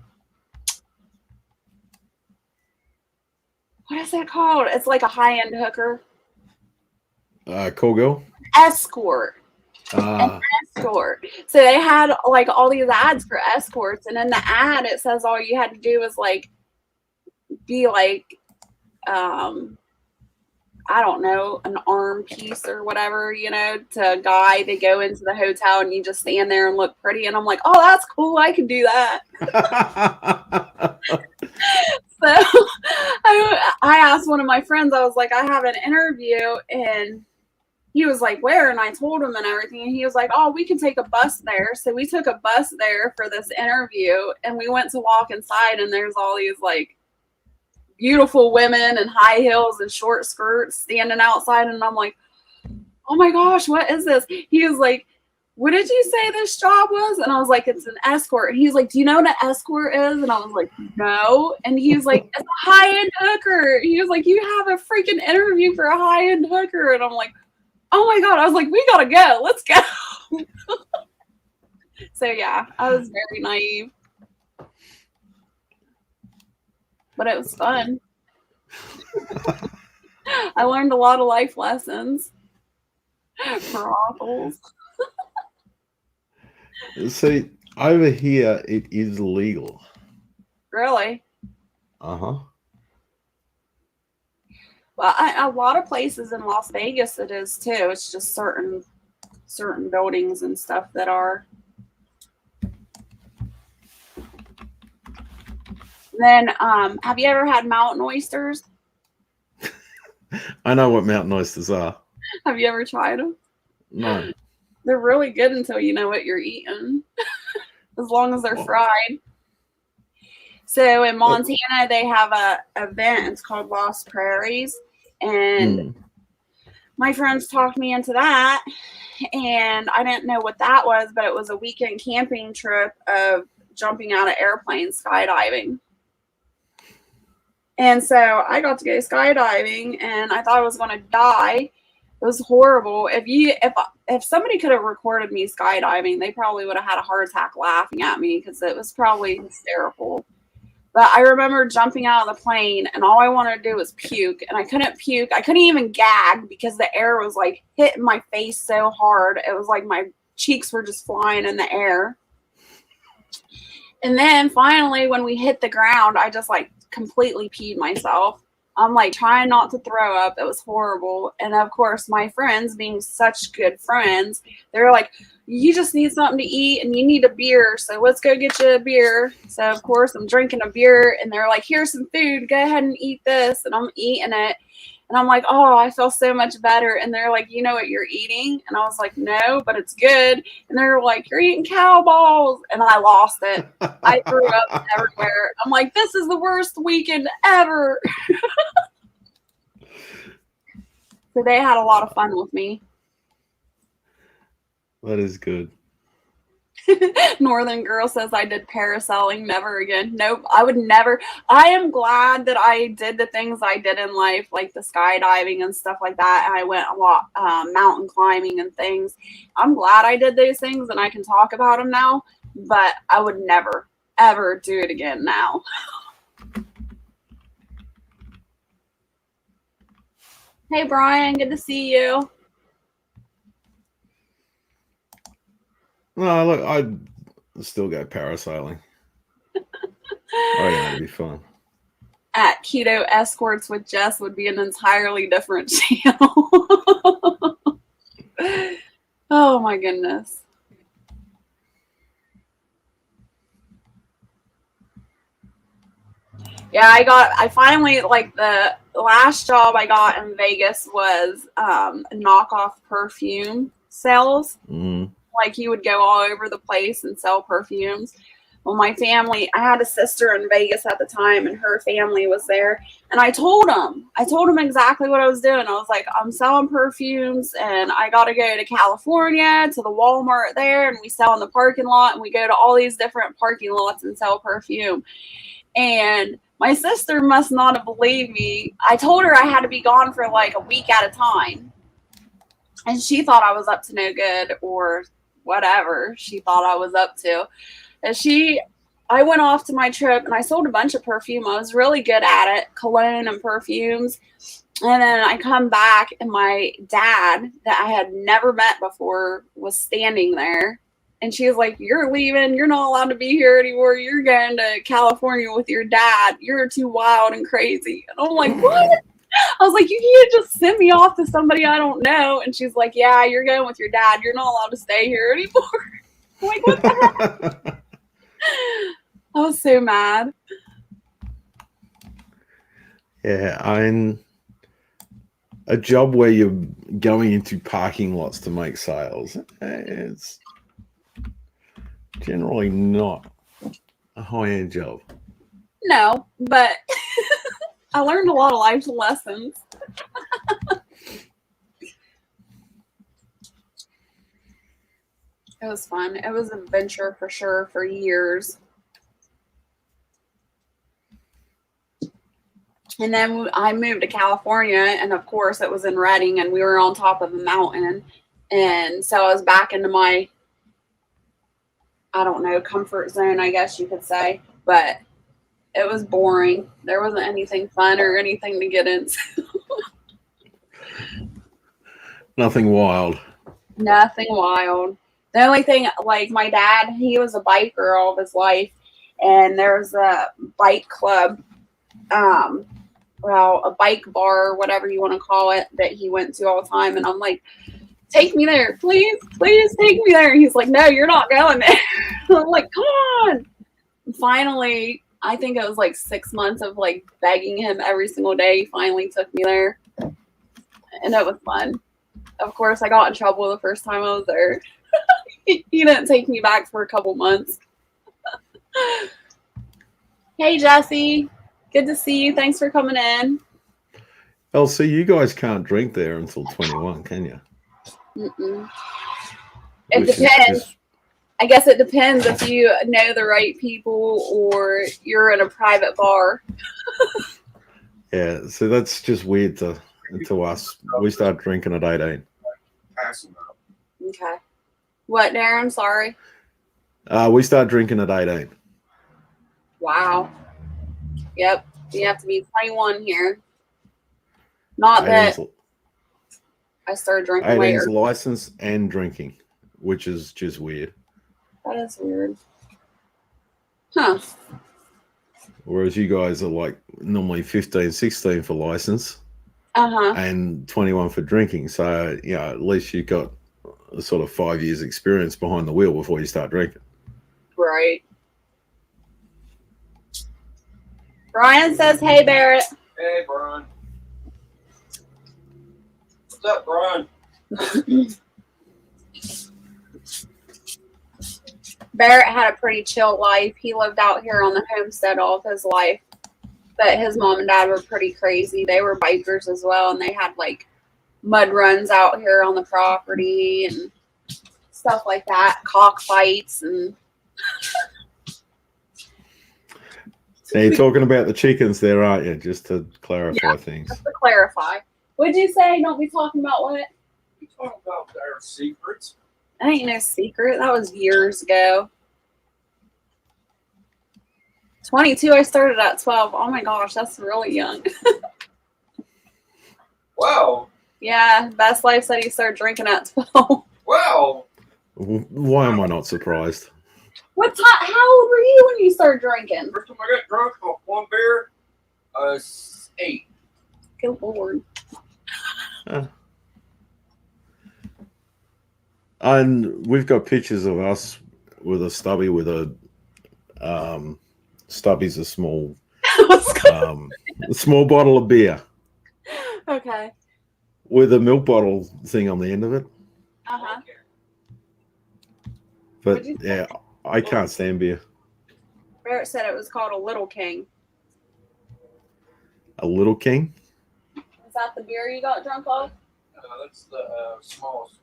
is that called? It's like a high-end hooker. Cool girl? Escort. An escort. So they had like all these ads for escorts, and in the ad it says all you had to do was like be like I don't know, an arm piece or whatever, to a guy. They go into the hotel and you just stand there and look pretty. And I'm like, oh, that's cool. I can do that. So I asked one of my friends, I was like, I have an interview, and he was like, where? And I told him and everything. And he was like, oh, we can take a bus there. So we took a bus there for this interview, and we went to walk inside, and there's all these like beautiful women in high heels and short skirts standing outside. And I'm like, oh my gosh, what is this? He was like, what did you say this job was? And I was like, it's an escort. And he's like, do you know what an escort is? And I was like, no. And he was like, it's a high-end hooker. He was like, you have a freaking interview for a high-end hooker. And I'm like, oh my God. I was like, we gotta go. Let's go. So yeah, I was very naive. But it was fun. I learned a lot of life lessons. Brothels. See, over here it is legal. Really? Uh-huh. Well, a lot of places in Las Vegas it is too. It's just certain buildings and stuff that are. Then, have you ever had mountain oysters? I know what mountain oysters are. Have you ever tried them? No. They're really good until you know what you're eating. As long as they're fried. So in Montana, they have a event. It's called Lost Prairies. And my friends talked me into that. And I didn't know what that was, but it was a weekend camping trip of jumping out of airplanes, skydiving. And so I got to go skydiving, and I thought I was going to die. It was horrible. If somebody could have recorded me skydiving, they probably would have had a heart attack laughing at me because it was probably hysterical. But I remember jumping out of the plane, and all I wanted to do was puke, and I couldn't puke. I couldn't even gag because the air was like hitting my face so hard. It was like my cheeks were just flying in the air. And then finally, when we hit the ground, I just like completely peed myself. I'm like trying not to throw up. It was horrible. And of course, my friends, being such good friends, they're like, you just need something to eat and you need a beer. So let's go get you a beer. So of course, I'm drinking a beer and they're like, here's some food. Go ahead and eat this. And I'm eating it. And I'm like, oh, I feel so much better. And they're like, you know what you're eating? And I was like, no, but it's good. And they're like, you're eating cow balls. And I lost it. I threw up everywhere. I'm like, this is the worst weekend ever. So they had a lot of fun with me. That is good. Northern Girl says I did parasailing. Never again. Nope. I would never. I am glad that I did the things I did in life, like the skydiving and stuff like that. And I went a lot mountain climbing and things. I'm glad I did those things and I can talk about them now. But I would never, ever do it again now. Hey, Brian. Good to see you. No, look, I'd still go parasailing. Oh, yeah, it'd be fun. At Keto Escorts with Jess would be an entirely different channel. Oh my goodness. Yeah, I finally, like, the last job I got in Vegas was knockoff perfume sales. Like, you would go all over the place and sell perfumes. Well, my family, I had a sister in Vegas at the time, and her family was there. And I told them exactly what I was doing. I was like, I'm selling perfumes, and I got to go to California to the Walmart there, and we sell in the parking lot, and we go to all these different parking lots and sell perfume. And my sister must not have believed me. I told her I had to be gone for like a week at a time. And she thought I was up to no good or whatever she thought I was up to. And I went off to my trip and I sold a bunch of perfume. I was really good at it, cologne and perfumes. And then I come back and my dad that I had never met before was standing there. And she was like, you're leaving. You're not allowed to be here anymore. You're going to California with your dad. You're too wild and crazy. And I'm like, what? I was like, you can't just send me off to somebody I don't know. And she's like, yeah, you're going with your dad. You're not allowed to stay here anymore. I'm like, what the heck? I was so mad. Yeah, I'm a job where you're going into parking lots to make sales. It's generally not a high-end job. No, but I learned a lot of life lessons. It was fun. It was an adventure for sure for years. And then I moved to California, and of course it was in Redding, and we were on top of a mountain. And so I was back into my, I don't know, comfort zone, I guess you could say. But it was boring. There wasn't anything fun or anything to get into. Nothing wild. Nothing wild. The only thing, like my dad, he was a biker all of his life, and there was a bike club, well, a bike bar or whatever you want to call it, that he went to all the time. And I'm like, take me there, please, please take me there. And he's like, no, you're not going there. I'm like, come on. And finally, I think it was like 6 months of like begging him every single day. He finally took me there, and it was fun. Of course, I got in trouble the first time I was there. He didn't take me back for a couple months. Hey, Jesse. Good to see you. Thanks for coming in. Elsie, you guys can't drink there until 21, can you? Mm-mm. It Which is depends. just- I guess it depends if you know the right people or you're in a private bar. yeah, so that's just weird to us. We start drinking at 18. Okay. What, Darren? Sorry. We start drinking at 18. Wow. Yep. You have to be 21 here. Not that 18's, I started drinking 18's later. license and drinking, which is just weird. That is weird. Huh. Whereas you guys are like normally 15, 16 for license Uh-huh. and 21 for drinking. So, you know, at least you got a sort of 5 years experience behind the wheel before you start drinking. Right. Brian says, hey, Barrett. Hey, Brian. What's up, Brian? Barrett had a pretty chill life. He lived out here on the homestead all of his life. But his mom and dad were pretty crazy. They were bikers as well, and they had like mud runs out here on the property and stuff like that, cockfights and Now you're talking about the chickens there, aren't you? Just to clarify things. just to clarify. What'd you say? Don't be talking about what? You talking about their secrets? That ain't no secret. That was years ago. 22, I started at 12. Oh my gosh, that's really young. Wow. Yeah, Best Life said he started drinking at 12. Wow. Why am I not surprised? What time? How old were you when you started drinking? First time I got drunk off one beer, I was 8. Good Lord. And we've got pictures of us with a stubby with a stubby's a small small bottle of beer Okay. with a milk bottle thing on the end of it. Uh-huh. But What'd you say? yeah, I can't stand beer. Barrett said it was called a Little King. A Little King. Is that the beer you got drunk off? That's the smallest.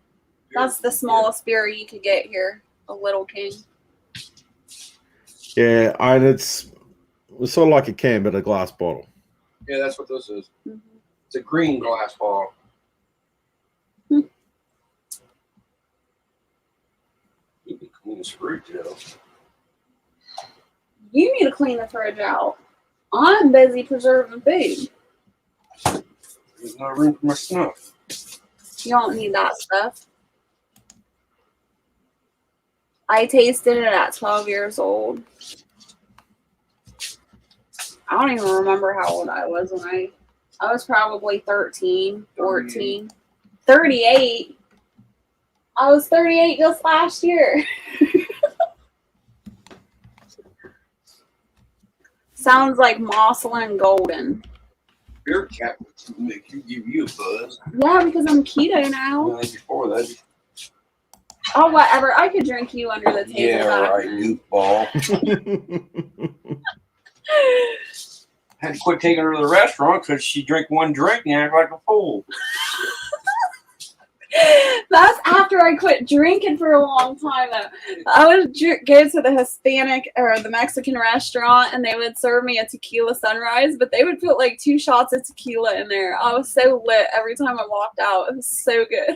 beer. That's the smallest beer you could get here. A Little King. Yeah, and it's sort of like a can, but a glass bottle. Yeah, that's what this is. Mhm. It's a green glass bottle. Hmm. You'd be clean as fruit, Joe. You need to clean the fridge out. I'm busy preserving food. There's no room for my snuff. You don't need that stuff. I tasted it at 12 years old. I don't even remember how old I was when I was probably 13, 14. 38. I was 38 just last year. Sounds like Moslin Golden. Beer cap would make you give you a buzz. Yeah, because I'm keto now. Before that. Oh, whatever. I could drink you under the table. Yeah, back right, then. goofball. Had to quit taking her to the restaurant because she drank one drink and act like a fool. That's after after I quit drinking for a long time, though, I would go to the Hispanic or the Mexican restaurant, and they would serve me a tequila sunrise, but they would put like 2 shots of tequila in there. I was so lit every time I walked out. It was so good.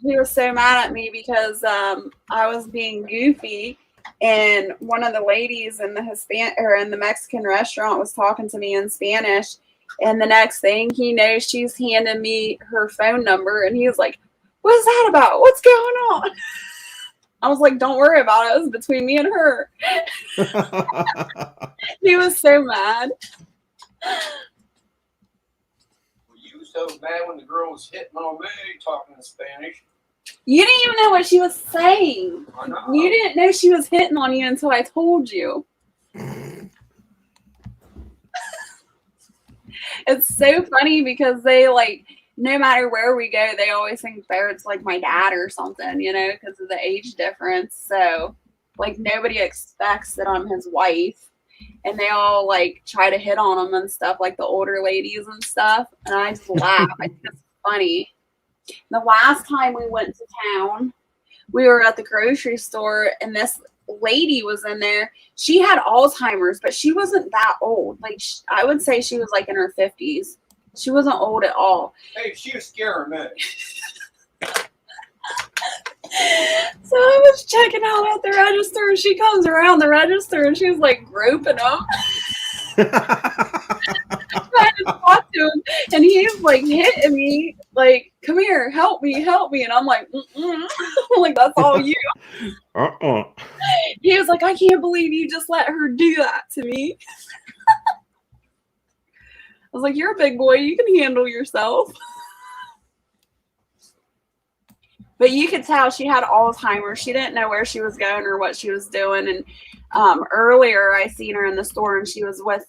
He was so mad at me because I was being goofy, and one of the ladies in the Mexican restaurant was talking to me in Spanish. And the next thing he knows, she's handing me her phone number, and he was like, "What's that about? What's going on?" I was like, "Don't worry about it. It was between me and her." He was so mad. Well, you were so mad when the girl was hitting on me talking in Spanish. You didn't even know what she was saying. I know. You didn't know she was hitting on you until I told you. It's so funny because they like, no matter where we go, they always think Barrett's like my dad or something, you know, because of the age difference. So like nobody expects that I'm his wife, and they all like try to hit on him and stuff, like the older ladies and stuff. And I just laugh. I think it's funny. The last time we went to town, we were at the grocery store, and this lady was in there. She had Alzheimer's, but she wasn't that old. Like I would say she was like in her 50s. She wasn't old at all. Hey, she was scaring me. So I was checking out at the register, and she comes around the register, and she's like groping him. I just talked to him, and he's like hitting me, like, "Come here, help me," and I'm like, I'm like, "That's all you." He was like, "I can't believe you just let her do that to me." I was like, "You're a big boy, you can handle yourself." But you could tell she had Alzheimer's. She didn't know where she was going or what she was doing. And earlier I seen her in the store, and she was with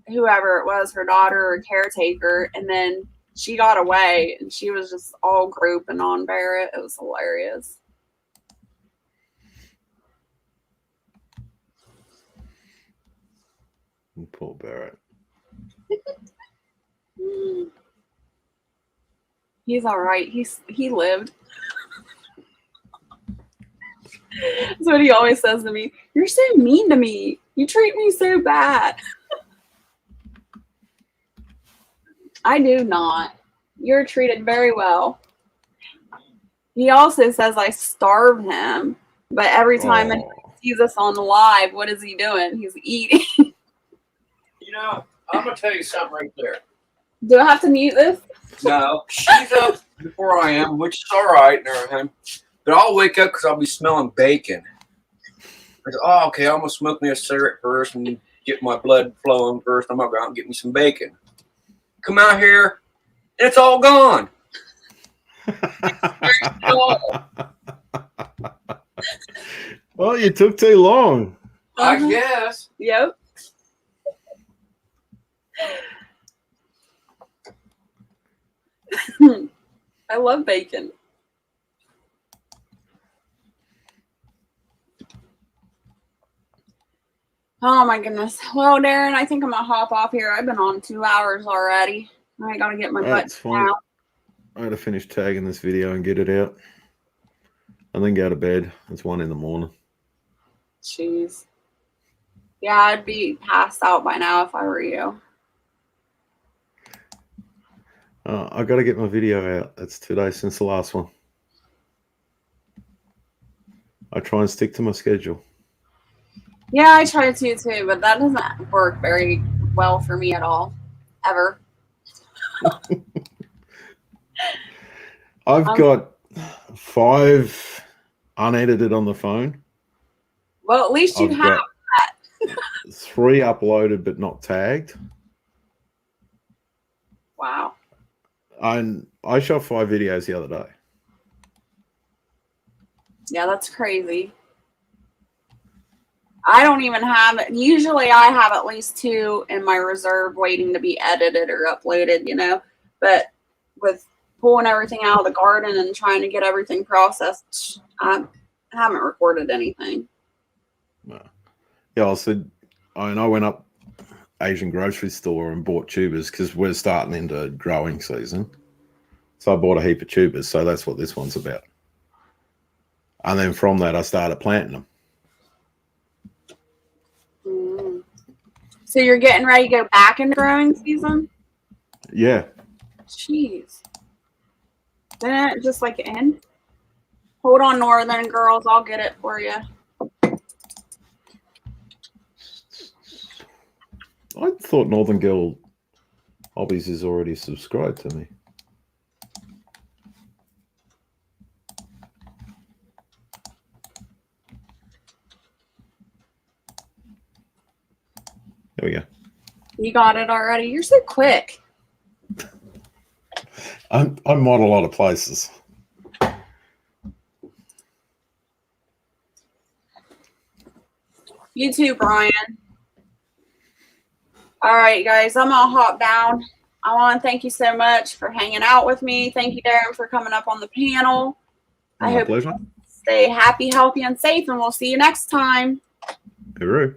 whoever it was, her daughter or caretaker, and then she got away, and she was just all groping on Barrett. It was hilarious. Poor Barrett. He's all right. He lived. That's what he always says to me. "You're so mean to me. You treat me so bad." I do not. You're treated very well. He also says I starve him, but every time he sees us on live, what is he doing? He's eating. You know, I'm gonna tell you something right there. Do I have to mute this? No, she's up before I am, which is all right and everything. But I'll wake up because I'll be smelling bacon. I go, "Oh, okay, I'm gonna smoke me a cigarette first and get my blood flowing first. I'm gonna go out and get me some bacon." Come out here, and it's all gone. Well, you took too long. I guess. Yep. I love bacon. Oh my goodness. Well, Darren, I think I'm gonna hop off here. I've been on 2 hours already. I gotta get my butt That's fine. out. I gotta finish tagging this video and get it out, and then go to bed. It's 1 a.m. Jeez. Yeah, I'd be passed out by now if I were you. I gotta get my video out. It's 2 days since the last one. I try and stick to my schedule. Yeah, I try to too, but that doesn't work very well for me at all. Ever. I've got 5 unedited on the phone. Well, at least you I've have. got 3 uploaded but not tagged. Wow. And I shot 5 videos the other day. Yeah, that's crazy. I don't even have it. Usually I have at least 2 in my reserve waiting to be edited or uploaded, you know. But with pulling everything out of the garden and trying to get everything processed, I haven't recorded anything. Yeah, I went up Asian grocery store and bought tubers because we're starting into growing season. So I bought a heap of tubers. So that's what this one's about. And then from that, I started planting them. Mm. So you're getting ready to go back into growing season? Yeah. Jeez. Didn't it just like end? Hold on, Northern girls. I'll get it for you. I thought Northern Girl Hobbies is already subscribed to me. There we go. You got it already. You're so quick. I mod a lot of places. You too, Brian. All right, guys, I'm gonna hop down. I want to thank you so much for hanging out with me. Thank you, Darren, for coming up on the panel. I My hope pleasure. you stay happy, healthy, and safe, and we'll see you next time. Hooroo.